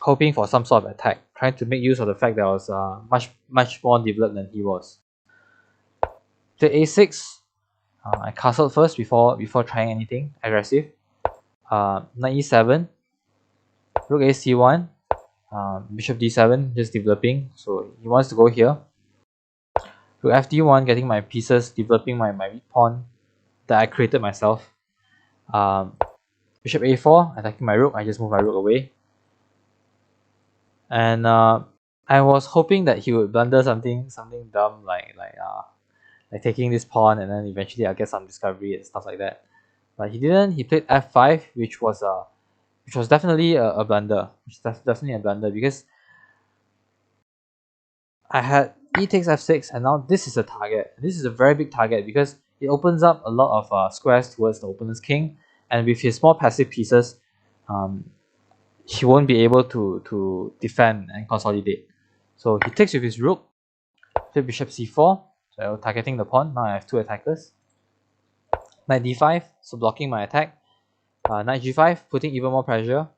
hoping for some sort of attack, trying to make use of the fact that I was much more developed than he was. Play a6. I castled first before trying anything aggressive. Knight e7, rook a c1, bishop d7, just developing. So he wants to go here. Rook fd1, getting my pieces, developing my weak pawn that I created myself. Bishop a4, attacking my rook. I just move my rook away. And I was hoping that he would blunder something dumb like taking this pawn, and then eventually I'll get some discovery and stuff like that. But he didn't. He played f5, which was definitely a blunder. Definitely a blunder, because I had e takes f6, and now this is a target. This is a very big target because it opens up a lot of squares towards the opponent's king, and with his more passive pieces, he won't be able to defend and consolidate. So he takes with his rook, play bishop c4, so targeting the pawn. Now I have two attackers. Knight d5, so blocking my attack. Knight g5, putting even more pressure.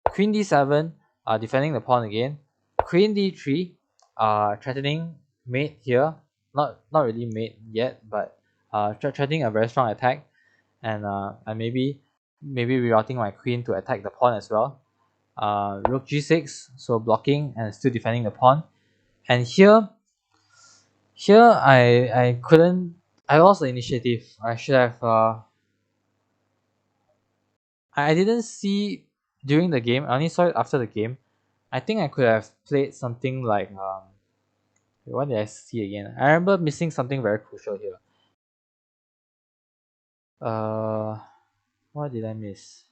Queen d7, defending the pawn again. Queen d3, threatening mate here. Not really mate yet, but threatening a very strong attack, and maybe rerouting my queen to attack the pawn as well. Rook g6, so blocking and still defending the pawn. And here I couldn't. I lost the initiative. I should have. I didn't see during the game. I only saw it after the game. I think I could have played something like what did I see again? I remember missing something very crucial here. What did I miss?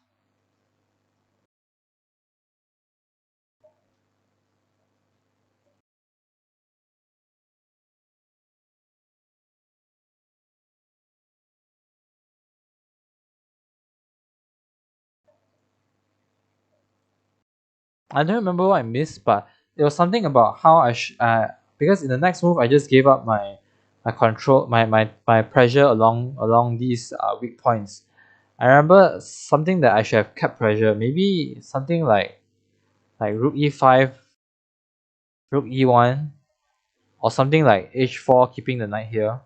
I don't remember what I missed, but it was something about how because in the next move I just gave up my control, my pressure along these weak points. I remember something that I should have kept pressure, maybe something like rook e5, rook e1, or something like h4, keeping the knight here,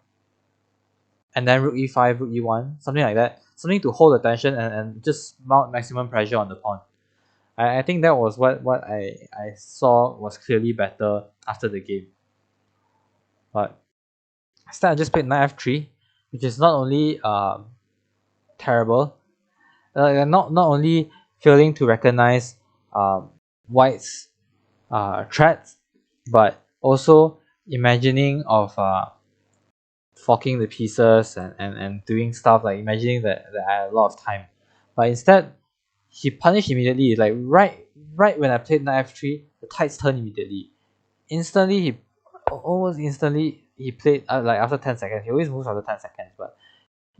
and then rook e5, rook e1, something like that, something to hold the tension and just mount maximum pressure on the pawn. I think that was what I saw was clearly better after the game. But instead I just played knight f3, which is not only terrible, not only failing to recognize white's threats, but also imagining of forking the pieces and doing stuff, like imagining that I had a lot of time. But instead, he punished immediately. Like right when I played knight f3, the tides turned immediately. Almost instantly he played like after 10 seconds. He always moves after 10 seconds, but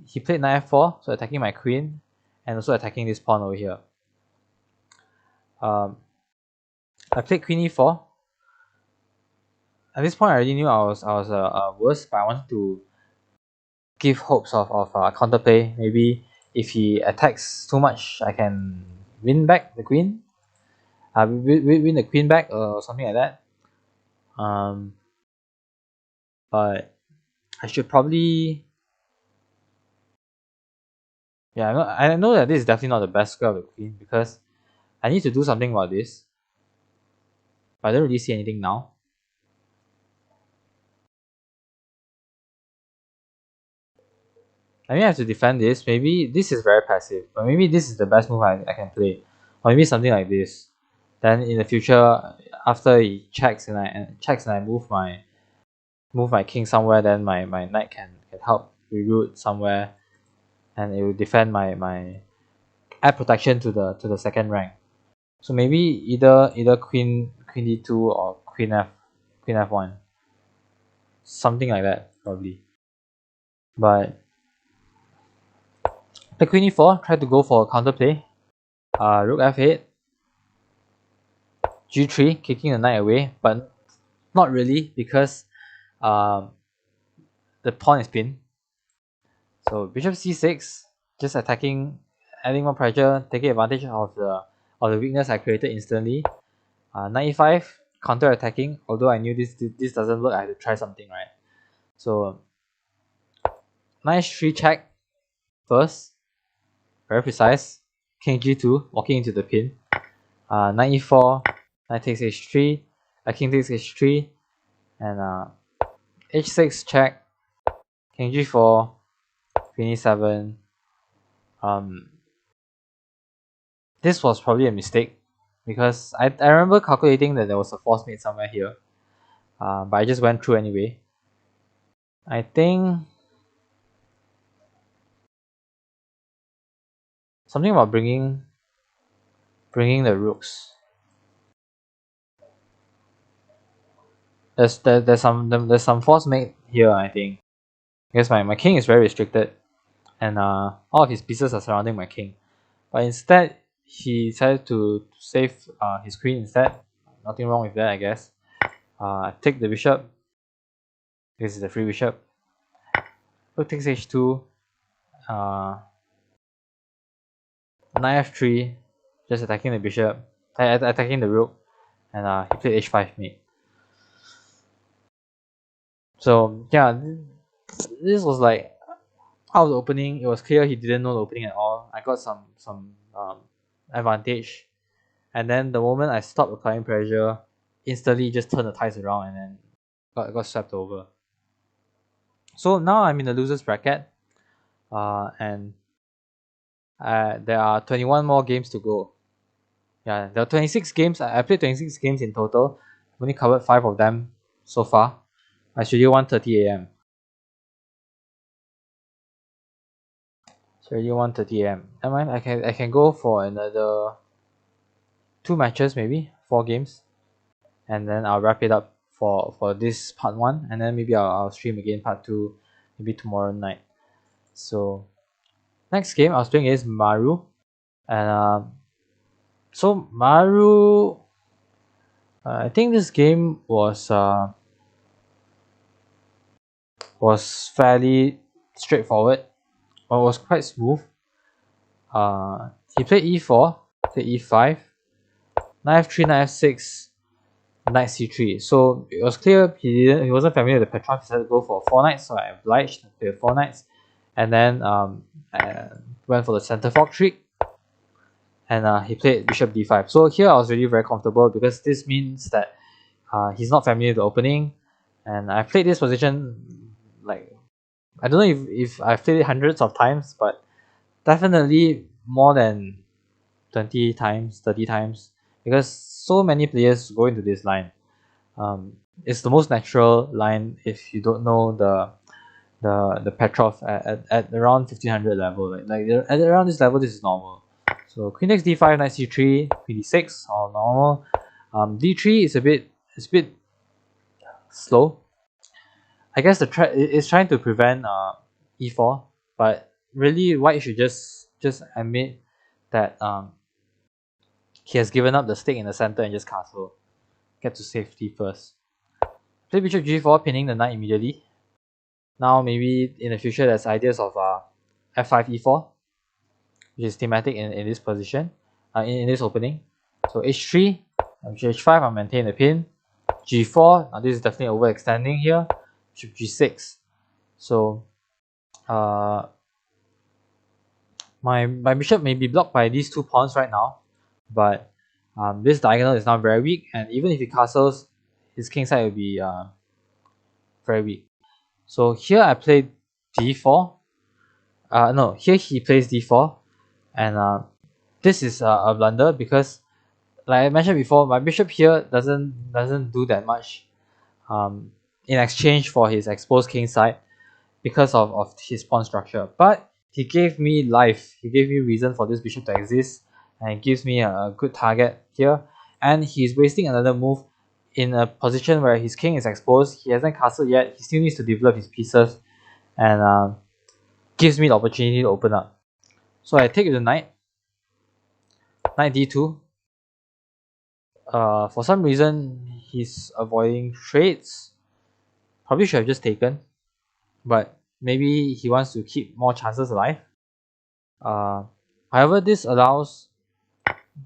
he played knight f4, so attacking my queen and also attacking this pawn over here. I played queen e4. At this point, I already knew I was worse, but I wanted to give hopes of counterplay. Maybe if he attacks too much, I can win back the queen. Win the queen back or something like that. But I should probably. Yeah, I know that this is definitely not the best square of the queen because I need to do something about this. But I don't really see anything now. I mean, I have to defend this. Maybe this is very passive, but maybe this is the best move I can play. Or maybe something like this. Then in the future, after he checks and I move my king somewhere, then my knight can help reroute somewhere, and it will defend my add protection to the second rank. So maybe either queen d2 or queen f1, something like that probably. But the queen e4, try to go for a counterplay. Rook f8, g3, kicking the knight away, but not really because the pawn is pinned. So bishop c6, just attacking, adding more pressure, taking advantage of the weakness I created instantly. Knight e5, counter attacking. Although I knew this doesn't work, I had to try something, right? So knight h3 check first, very precise. King g2, walking into the pin. Knight e4, knight takes h3, king takes h3, and h6 check, king g4, queen e7. This was probably a mistake because I remember calculating that there was a force mate somewhere here, but I just went through anyway. I think something about bringing the rooks. There's some force mate here, I think, because my king is very restricted, and all of his pieces are surrounding my king. But instead, he decided to save his queen instead. Nothing wrong with that, I guess. Take the bishop. This is the free bishop. Rook takes h2. Knight f3, just attacking the bishop, attacking the rook, and he played h5 mate. So yeah, this was like out of the opening. It was clear he didn't know the opening at all. I got some advantage, and then the moment I stopped applying pressure, instantly just turned the tides around and then got swept over. So now I'm in the losers bracket, and there are 21 more games to go. Yeah, there are 26 games. I played 26 games in total. I've only covered 5 of them so far. I schedule 1:30 a.m. Schedule 1:30 a.m. Never mind, I can go for another 2 matches, maybe 4 games, and then I'll wrap it up for this part 1, and then maybe I'll stream again part 2 maybe tomorrow night. So next game I was playing against Maru, and so Maru, I think this game was fairly straightforward. It was quite smooth. He played e4, played e5, knight f3, knight f6, knight c3. So it was clear he wasn't familiar with the Petrov. He decided to go for 4 knights, so I obliged to play 4 knights, and then I went for the center fork trick, and he played bishop d5. So here I was really very comfortable because this means that he's not familiar with the opening, and I played this position like, I don't know if I've played it hundreds of times, but definitely more than 20 times, 30 times, because so many players go into this line. It's the most natural line if you don't know the Petrov at around 1500 level. At around this level, this is normal. So queen takes d5, knight c3, queen d6, all normal. D3 is a bit slow. I guess it's trying to prevent e4, but really white should just admit that he has given up the stake in the center and just castle. Get to safety first. Play bishop g4, pinning the knight immediately. Now maybe in the future there's ideas of f5 e4, which is thematic in this position, in this opening. So h3, h5, I'll maintain the pin. g4, now this is definitely overextending here. Bishop g6. So my bishop may be blocked by these 2 pawns right now, but this diagonal is now very weak, and even if he castles, his king side will be very weak. So here I played d4. No, here he plays d4, and this is a blunder because, like I mentioned before, my bishop here doesn't do that much in exchange for his exposed king side because of his pawn structure. But he gave me life. He gave me reason for this bishop to exist, and it gives me a good target here. And he's wasting another move in a position where his king is exposed. He hasn't castled yet. He still needs to develop his pieces, and gives me the opportunity to open up. So I take the knight d2. For some reason he's avoiding trades. Probably should have just taken, but maybe he wants to keep more chances alive. However, this allows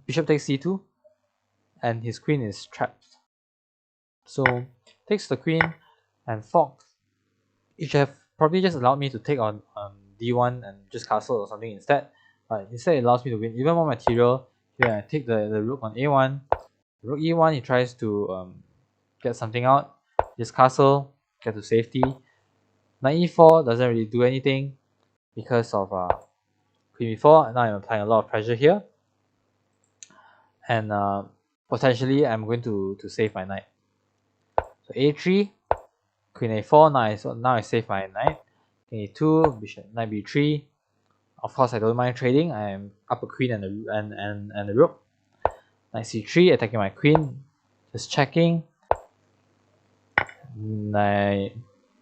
bishop takes c2, and his queen is trapped. So takes the queen and fork, which have probably just allowed me to take on d1 and just castle or something instead. But instead it allows me to win even more material. Here I take the rook on a1. Rook e1, he tries to get something out. Just castle, get to safety. Knight e4 doesn't really do anything because of queen b4. Now I'm applying a lot of pressure here, and potentially I'm going to save my knight. So a3, queen a4. Now I save my knight. King a2, bishop knight b3. Of course, I don't mind trading. I am up a queen and the rook. Knight c3, attacking my queen. Just checking. I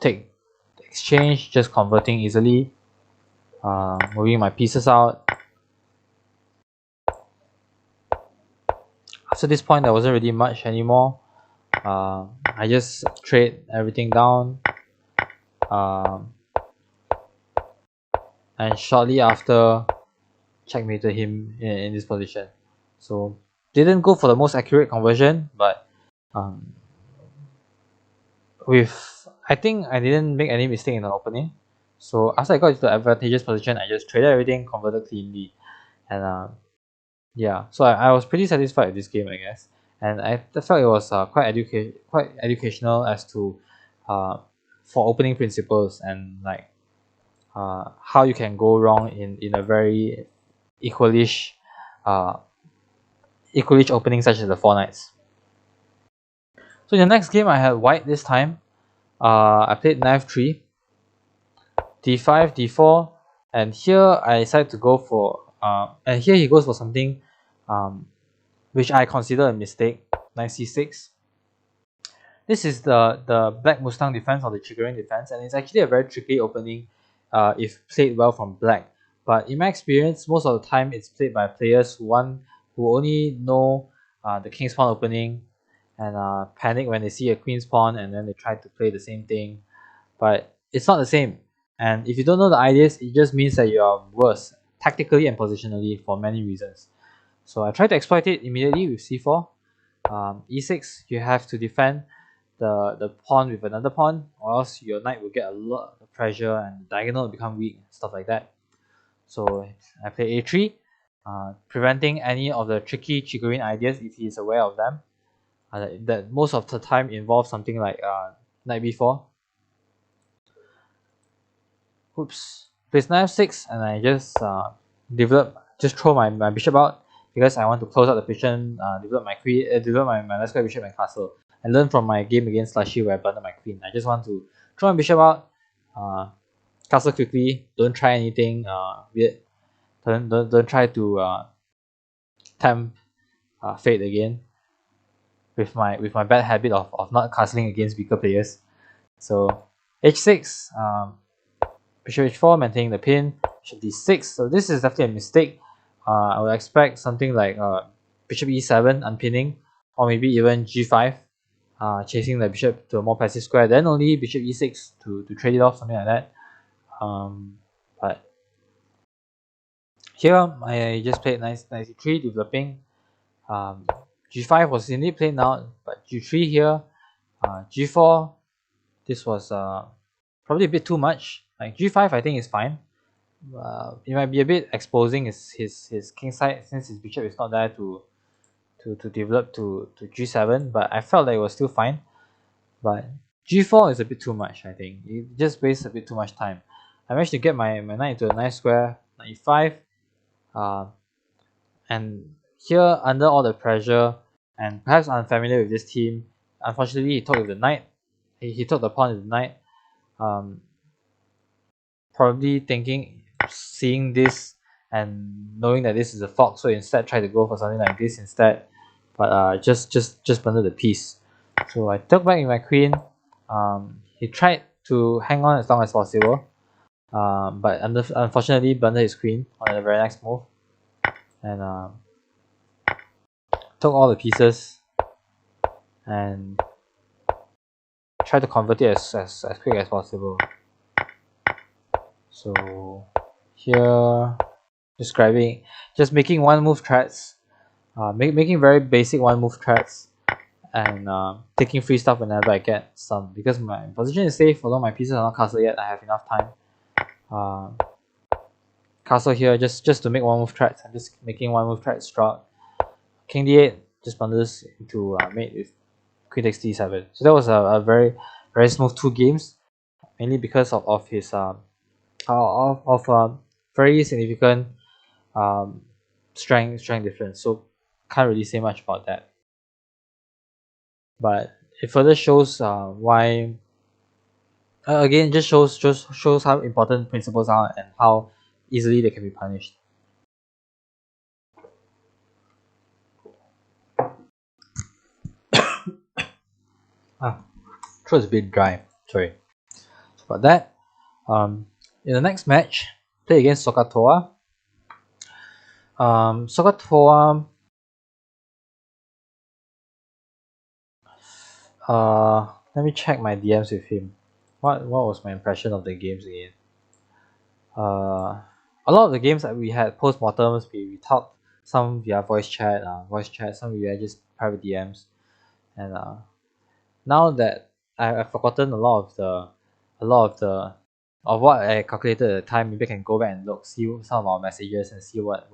take exchange, just converting easily. Moving my pieces out. After this point, there wasn't really much anymore. I just trade everything down. And shortly after, checkmated him in this position. So didn't go for the most accurate conversion, but I think I didn't make any mistake in the opening. So after I got into the advantageous position, I just traded everything, converted cleanly, and yeah. So I was pretty satisfied with this game, I guess, and I felt it was quite educational as to for opening principles and like how you can go wrong in a very equalish opening such as the 4 knights. So in the next game I had white this time. I played knight f3, d5, d4, and here I decided to go for and here he goes for something which I consider a mistake. Knight c6. This is the Black Mustang defense or the triggering defense, and it's actually a very tricky opening if played well from black. But in my experience, most of the time it's played by players who only know the king's pawn opening and panic when they see a queen's pawn, and then they try to play the same thing. But it's not the same. And if you don't know the ideas, it just means that you are worse tactically and positionally for many reasons. So I tried to exploit it immediately with c4. E6, you have to defend the pawn with another pawn, or else your knight will get a lot of pressure and the diagonal will become weak, stuff like that. So I play a3, preventing any of the tricky triggering ideas if he is aware of them. That most of the time involves something like knight b4. Oops. Plays knight f6, and I just throw my bishop out because I want to close out the position, develop my queen, develop my last square bishop and castle. I learned from my game against Slushy where I bundled my queen. I just want to throw my bishop out, castle quickly, don't try anything weird, don't try to tempt fate again with my bad habit of not castling against weaker players. So h6, bishop h4, maintaining the pin, bishop d6. So this is definitely a mistake. I would expect something like bishop e7 unpinning, or maybe even g5, chasing the bishop to a more passive square, then only bishop e6 to trade it off, something like that. But here I just played knight e3, developing. G5 was indeed played out, but G3 here, G4, this was probably a bit too much. Like G5 I think is fine. It might be a bit exposing his king side since his bishop is not there to develop to G7, but I felt that it was still fine. But G4 is a bit too much, I think. It just wastes a bit too much time. I managed to get my knight into a nice square, knight e5, and here under all the pressure and perhaps unfamiliar with this team, unfortunately he took with the knight. He took the pawn with the knight. Probably thinking, seeing this and knowing that this is a fox, so instead try to go for something like this instead. But just bundle the piece. So I took back in my queen. He tried to hang on as long as possible, but unfortunately bundled his queen on the very next move, and took all the pieces and tried to convert it as quick as possible. So here, just making one move threats, making very basic one move threats, and taking free stuff whenever I get some, because my position is safe. Although my pieces are not castled yet, I have enough time. Castle here just to make one move threats. I'm just making one move threats throughout. King d8 just bundles into mate with queen takes d7. So that was a very smooth 2 games, mainly because of his very significant strength difference. So can't really say much about that. But it further shows why. Again, just shows how important principles are and how easily they can be punished. Throat is a bit dry. Sorry about that. In the next match, play against Sokatoa. Sokatoa. Let me check my DMs with him. What was my impression of the games again? A lot of the games that we had post-mortems, we talked some via voice chat, some via just private DMs, and now that I've forgotten a lot of what I calculated at the time, maybe I can go back and look, see some of our messages and see what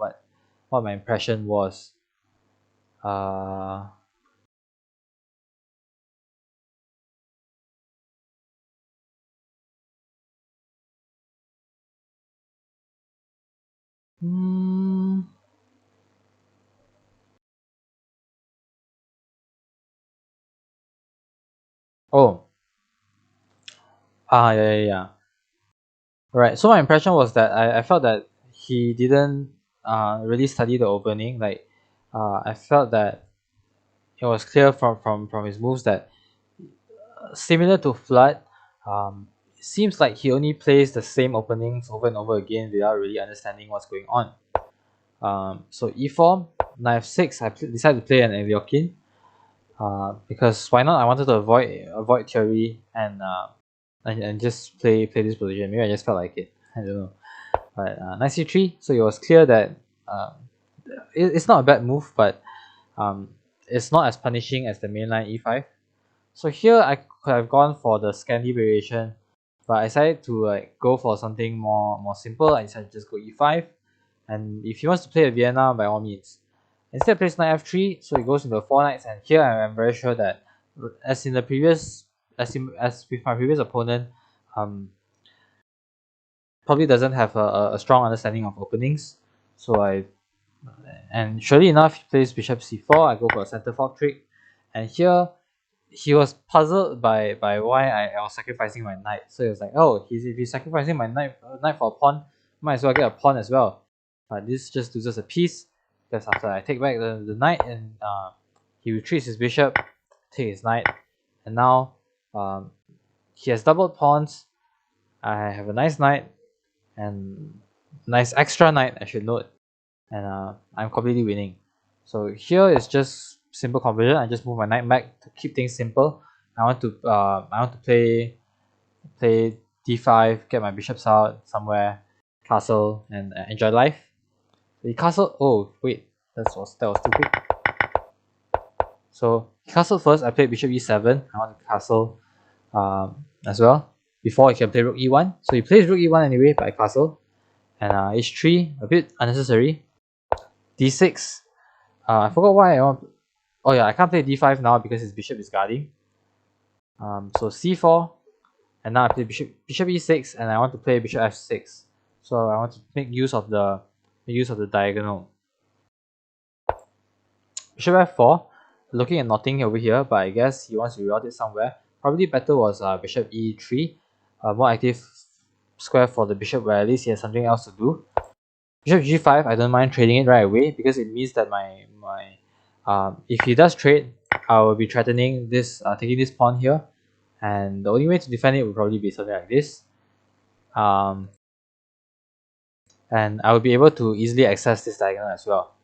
my impression was. Oh. Yeah. Right. So my impression was that I felt that he didn't really study the opening. Like I felt that it was clear from his moves that similar to Flood, it seems like he only plays the same openings over and over again without really understanding what's going on. So e4, knight f6, I decided to play an Eviokin. Because why not? I wanted to avoid theory and just play this position. Maybe I just felt like it. I don't know. But knight c3, so it was clear that it's not a bad move, but it's not as punishing as the mainline e5. So here I could have gone for the Scandi variation, but I decided to go for something more simple. I decided to just go e5, and if he wants to play a Vienna, by all means. Instead plays knight f3, so it goes into 4 knights, and here I am very sure that as with my previous opponent, probably doesn't have a strong understanding of openings. So and surely enough, he plays bishop c4. I go for a center fork trick, and here he was puzzled by why I was sacrificing my knight. So he was like, oh, if he's sacrificing my knight for a pawn, might as well get a pawn as well. But this just loses a piece, because after I take back the knight, and he retreats his bishop, take his knight, and now he has doubled pawns. I have a nice knight, and nice extra knight, I should note, and I'm completely winning. So here is just simple conversion. I just move my knight back to keep things simple. I want to play d5, get my bishops out somewhere, castle, and enjoy life. The castle. Oh wait, that was too quick. So he castled first. I played bishop e7. I want to castle as well before I can play rook e1. So he plays rook e1 anyway, but I castle. And h3, a bit unnecessary. d6. I forgot why I want. Oh yeah, I can't play d5 now because his bishop is guarding. So c4, and now I play bishop e6, and I want to play bishop f6. So I want to make use of the diagonal. Bishop f4, looking at nothing over here, but I guess he wants to reroute it somewhere. Probably better was bishop e3, a more active square for the bishop where at least he has something else to do. Bishop g5, I don't mind trading it right away because it means that if he does trade, I will be threatening this, taking this pawn here, and the only way to defend it would probably be something like this. And I will be able to easily access this diagonal as well,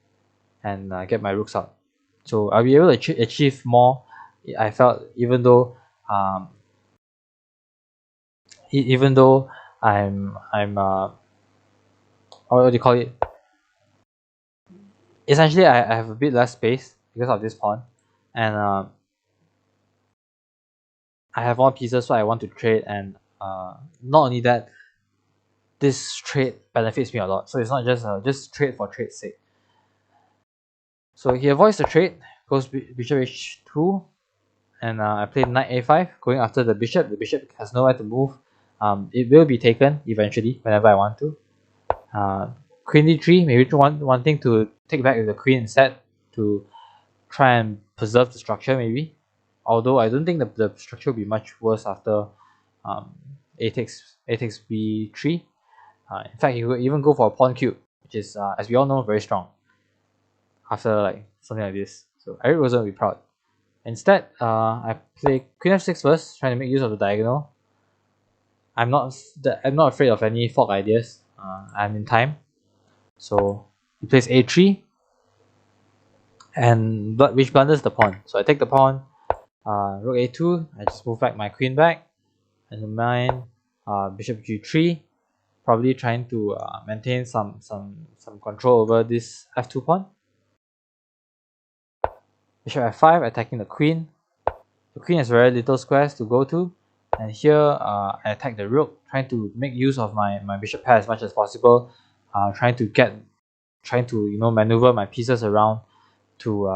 and get my rooks out. So I'll be able to achieve more. I felt even though I'm what do you call it? Essentially, I have a bit less space because of this pawn, and I have more pieces, so I want to trade, and not only that, this trade benefits me a lot. So it's not just trade for trade's sake. So he avoids the trade, goes bishop h2, and I played knight a5, going after the bishop. The bishop has nowhere to move. It will be taken eventually whenever I want to. Queen d3, maybe wanting to take back with the queen instead to try and preserve the structure maybe. Although I don't think the structure will be much worse after a takes b3. In fact, you could even go for a pawn cube, which is, as we all know, very strong after like something like this. So Eric Rosen will be proud. Instead, I play queen f6 first, trying to make use of the diagonal. I'm not afraid of any fork ideas. I'm in time. So he plays a3, and which blunders the pawn. So I take the pawn, rook a2. I just move back my queen back, and then mine bishop g3, probably trying to maintain some control over this f2 pawn. Bishop f5, attacking the queen. The queen has very little squares to go to, and here I attack the rook, trying to make use of my bishop pair as much as possible, trying to maneuver my pieces around to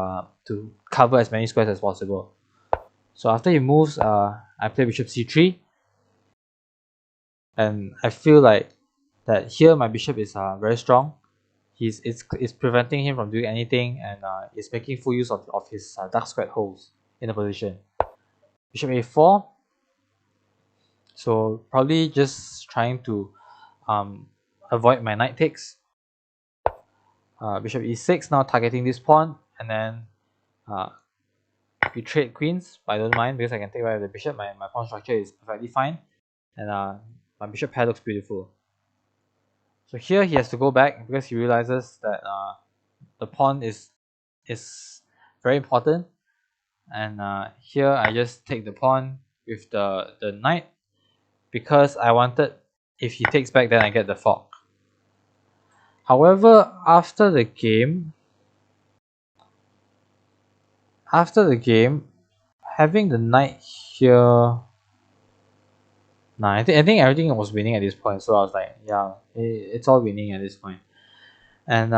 cover as many squares as possible. So after he moves, I play bishop c3, and I feel like that here my bishop is very strong. It's preventing him from doing anything, and is making full use of his dark squared holes in the position. Bishop a4. So probably just trying to avoid my knight takes. Bishop e6, now targeting this pawn, and then we trade queens, but I don't mind because I can take away the bishop. My pawn structure is perfectly fine, and my bishop pair looks beautiful. So here he has to go back because he realizes that the pawn is very important, and here I just take the pawn with the knight because I wanted, if he takes back, then I get the fork. However, after the game, having the knight here, I think everything was winning at this point. So I was like, yeah, it's all winning at this point. And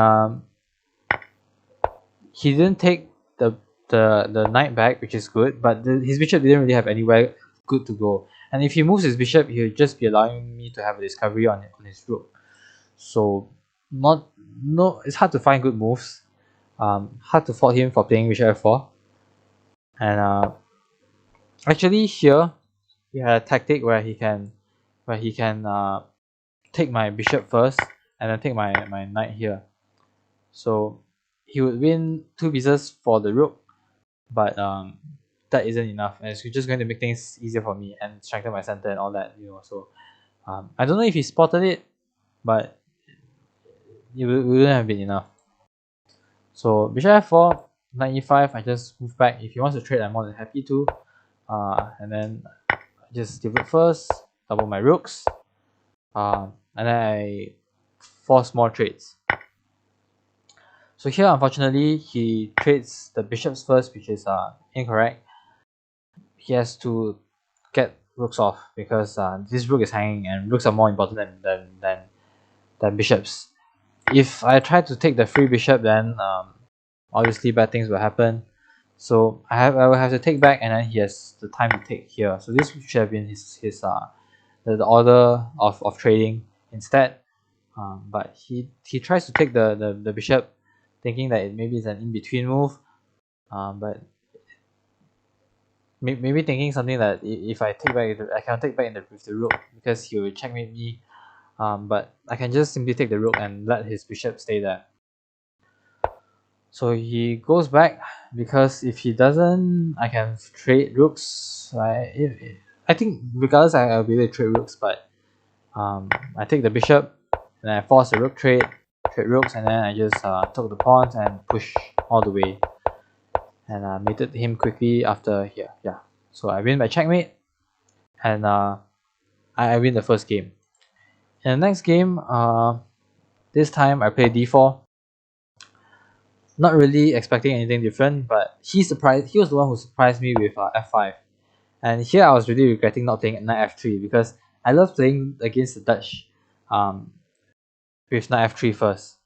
he didn't take the knight back, which is good, but his bishop didn't really have anywhere good to go. And if he moves his bishop, he'll just be allowing me to have a discovery on his rook. So it's hard to find good moves. Hard to fault him for playing bishop f4. And Actually, here he had a tactic where he can take my bishop first and then take my knight here. So he would win 2 pieces for the rook, but that isn't enough, and it's just going to make things easier for me and strengthen my center and all that, you know. So I don't know if he spotted it, but it wouldn't have been enough. So bishop f4, knight e5. I just move back. If he wants to trade, I'm more than happy to. And then I just develop first, double my rooks, and then I force more trades. So here, unfortunately, he trades the bishops first, which is incorrect. He has to get rooks off because this rook is hanging, and rooks are more important than bishops. If I try to take the free bishop, then obviously bad things will happen. So I will have to take back, and then he has the time to take here. So this should have been his the order of trading instead. But he tries to take the bishop, thinking that it maybe is an in-between move. But maybe thinking something that if I take back, I can take back with the rook because he will checkmate me. But I can just simply take the rook and let his bishop stay there. So he goes back because if he doesn't, I can trade rooks. I think regardless, I'll be able to trade rooks, but I take the bishop and I force the rook trade rooks, and then I just took the pawns and push all the way, and mated him quickly after here. Yeah, so I win by checkmate, and I win the first game. In the next game, this time I play d4. Not really expecting anything different, but he was the one who surprised me with f5. And here I was really regretting not playing knight f3 because I love playing against the Dutch with knight f3 first.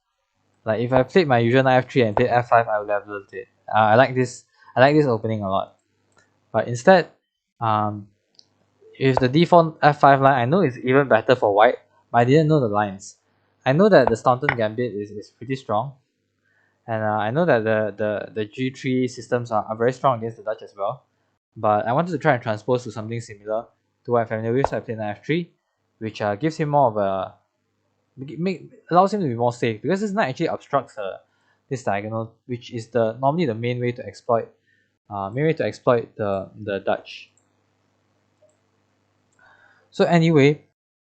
Like if I played my usual knight f3 and played f5, I would have loved it. I like this opening a lot. But instead, with the d4 f5 line, I know it's even better for white, but I didn't know the lines. I know that the Staunton Gambit is pretty strong, and I know that the G3 systems are very strong against the Dutch as well. But I wanted to try and transpose to something similar to what I'm familiar with, so I played knight f3, which gives him more of a allows him to be more safe because this knight actually obstructs this diagonal, which is normally the main way to exploit the Dutch. So anyway,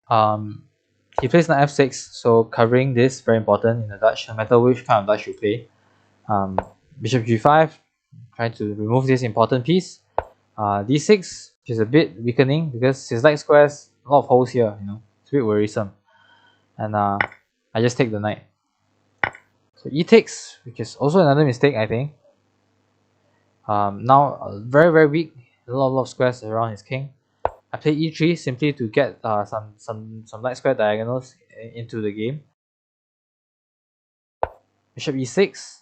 he plays knight f6, so covering this very important in the Dutch, no matter which kind of Dutch you play. Bishop g5, trying to remove this important piece. D6, which is a bit weakening because his light squares a lot of holes here, you know, it's a bit worrisome. And I just take the knight. So e takes, which is also another mistake, I think. Now very weak, a lot of squares around his king. I play e3 simply to get some light square diagonals into the game. Bishop e6,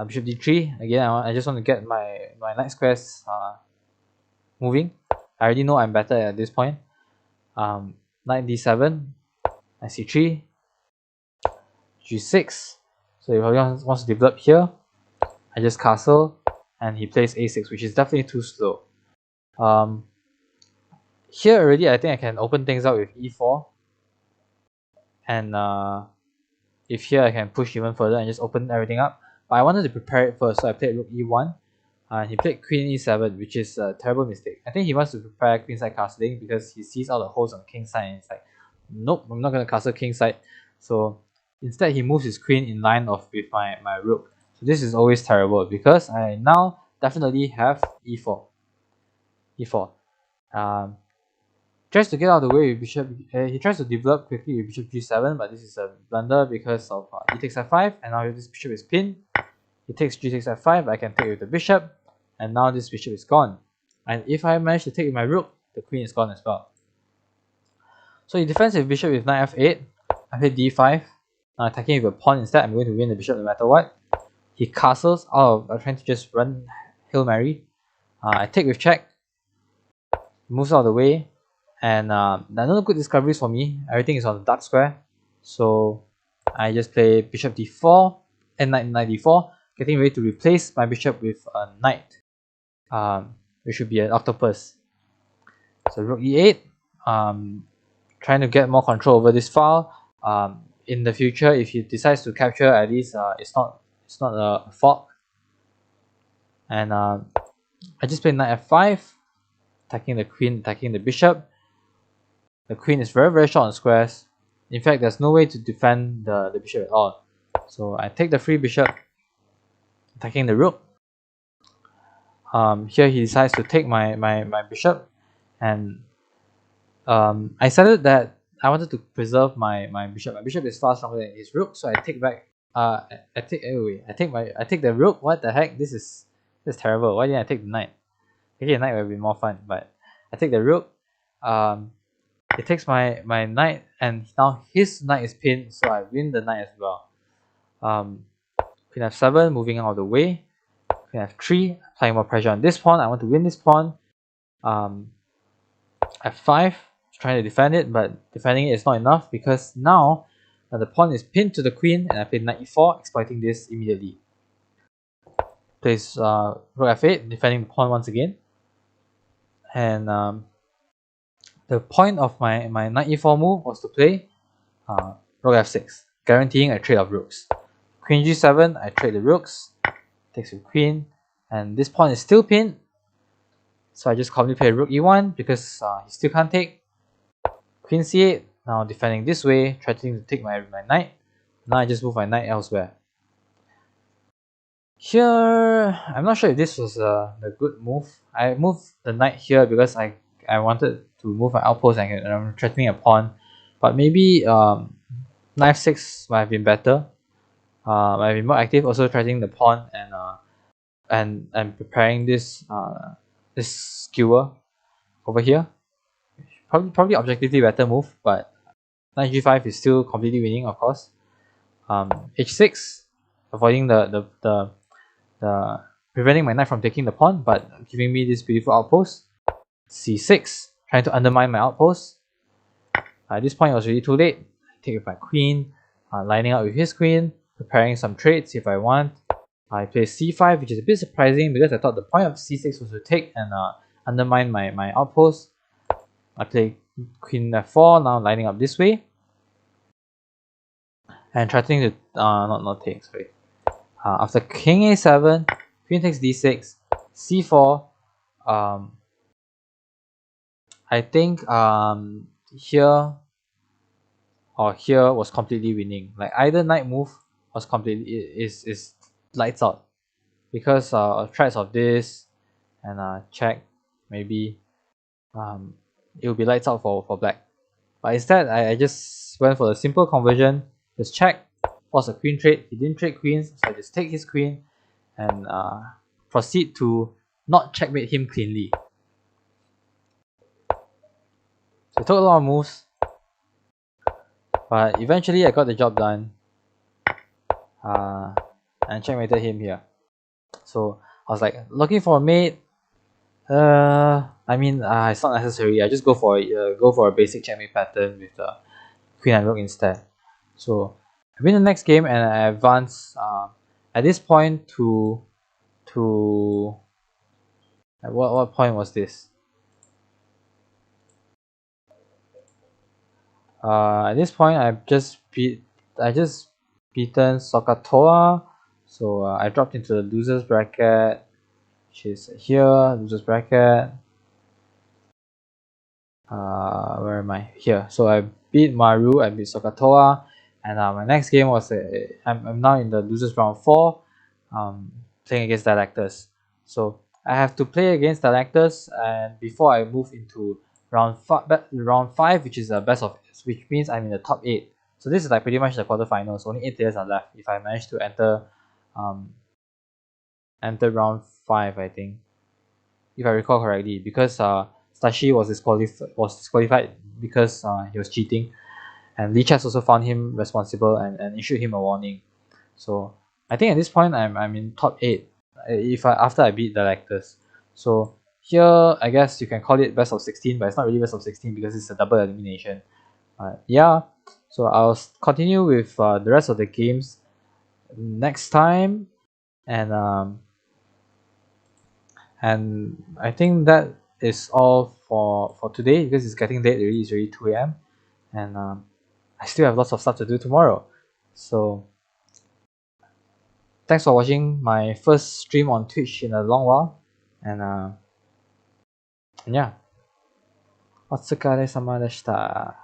bishop d3. Again, I just want to get my light squares moving. I already know I'm better at this point. Knight d7, knight c3, g6. So if he wants to develop here, I just castle, and he plays a6, which is definitely too slow. Here already, I think I can open things up with e4, and if here I can push even further and just open everything up. But I wanted to prepare it first, so I played rook e1, and he played queen e7, which is a terrible mistake. I think he wants to prepare queenside castling because he sees all the holes on the king side, and it's like, nope, I'm not going to castle king side. So instead, he moves his queen in line with my rook. So this is always terrible because I now definitely have e4. Tries to get out of the way with bishop. He tries to develop quickly with bishop g7, but this is a blunder because of he takes f5, and now this bishop is pinned. He takes g takes f5. I can take with the bishop, and now this bishop is gone. And if I manage to take with my rook, the queen is gone as well. So he defends his bishop with knight f8. I play d5. Now attacking with a pawn instead. I'm going to win the bishop no matter what. He castles out of trying to just run Hail Mary. I take with check. Moves out of the way. And another good discoveries for me. Everything is on the dark square. So I just play bishop d4 and knight d4, getting ready to replace my bishop with a knight. which should be an octopus. So rook e8, trying to get more control over this file. In the future, if he decides to capture, at least it's not a fork. And I just played knight f5, attacking the queen, attacking the bishop. The queen is very short on squares. In fact, there's no way to defend the bishop at all. So I take the free bishop, attacking the rook. Here he decides to take my bishop, and I decided that I wanted to preserve my bishop. My bishop is far stronger than his rook, so I take back. I take the rook. What the heck? This is terrible. Why didn't I take the knight? Taking the knight would be more fun, but I take the rook. It takes my knight, and now his knight is pinned, so I win the knight as well. Queen f7, moving out of the way. Queen f3, applying more pressure on this pawn. I want to win this pawn. f5, trying to defend it, but defending it is not enough because now the pawn is pinned to the queen, and I play knight e4, exploiting this immediately. Plays rook f8, defending the pawn once again. And the point of my knight e4 move was to play rook f6, guaranteeing a trade of rooks. Queen g7, I trade the rooks, takes with queen, and this pawn is still pinned. So I just calmly play rook e1 because he still can't take. Queen c8, now defending this way, threatening to take my knight. Now I just move my knight elsewhere. Here, I'm not sure if this was a good move. I moved the knight here because I wanted to move my outpost and I'm threatening a pawn. But maybe knight f6 might have been better. Might have been more active, also threatening the pawn and preparing this this skewer over here. Probably objectively better move, but knight g5 is still completely winning, of course. h6, avoiding the preventing my knight from taking the pawn, but giving me this beautiful outpost. c6, trying to undermine my outpost. At this point, it was really too late. I take with my queen, lining up with his queen, preparing some trades if I want. I play c5, which is a bit surprising because I thought the point of c6 was to take and undermine my outpost. I play queen f4, now lining up this way. And threatening to not take, sorry. After king a7, queen takes d6, c4. I think here or here was completely winning. Like either knight move was completely is lights out because threats of this and check, maybe it will be lights out for black. But instead I just went for the simple conversion, just check, force a queen trade. He didn't trade queens, so I just take his queen and proceed to not checkmate him cleanly. So it took a lot of moves, but eventually I got the job done and checkmated him here. So I was like looking for a mate. I mean, it's not necessary. I just go for a basic checkmate pattern with the queen and rook instead. So I win the next game and I advance at this point to what point was this? At this point I've just beaten Sokatoa, so I dropped into the losers bracket, which is here, losers bracket. Where am I? Here. So I beat Maru, I beat Sokatoa, and my next game was I'm now in the losers round 4, playing against Dialectus. So I have to play against Dialectus, and before I move into round 5, which is a best of, which means I'm in the top 8. So this is like pretty much the quarterfinals. Only 8 players are left if I manage to enter round 5, I think, if I recall correctly, because Stashi was disqualified because he was cheating, and Lee Chess also found him responsible and issued him a warning. So I think at this point I'm in top 8 after I beat the Dialectus. So here I guess you can call it best of 16, but it's not really best of 16 because it's a double elimination. Yeah, so I'll continue with the rest of the games next time, and And I think that is all for today, because it's getting late already. It's already 2 a.m. and I still have lots of stuff to do tomorrow. So thanks for watching my first stream on Twitch in a long while. And yeah. お疲れ様でした。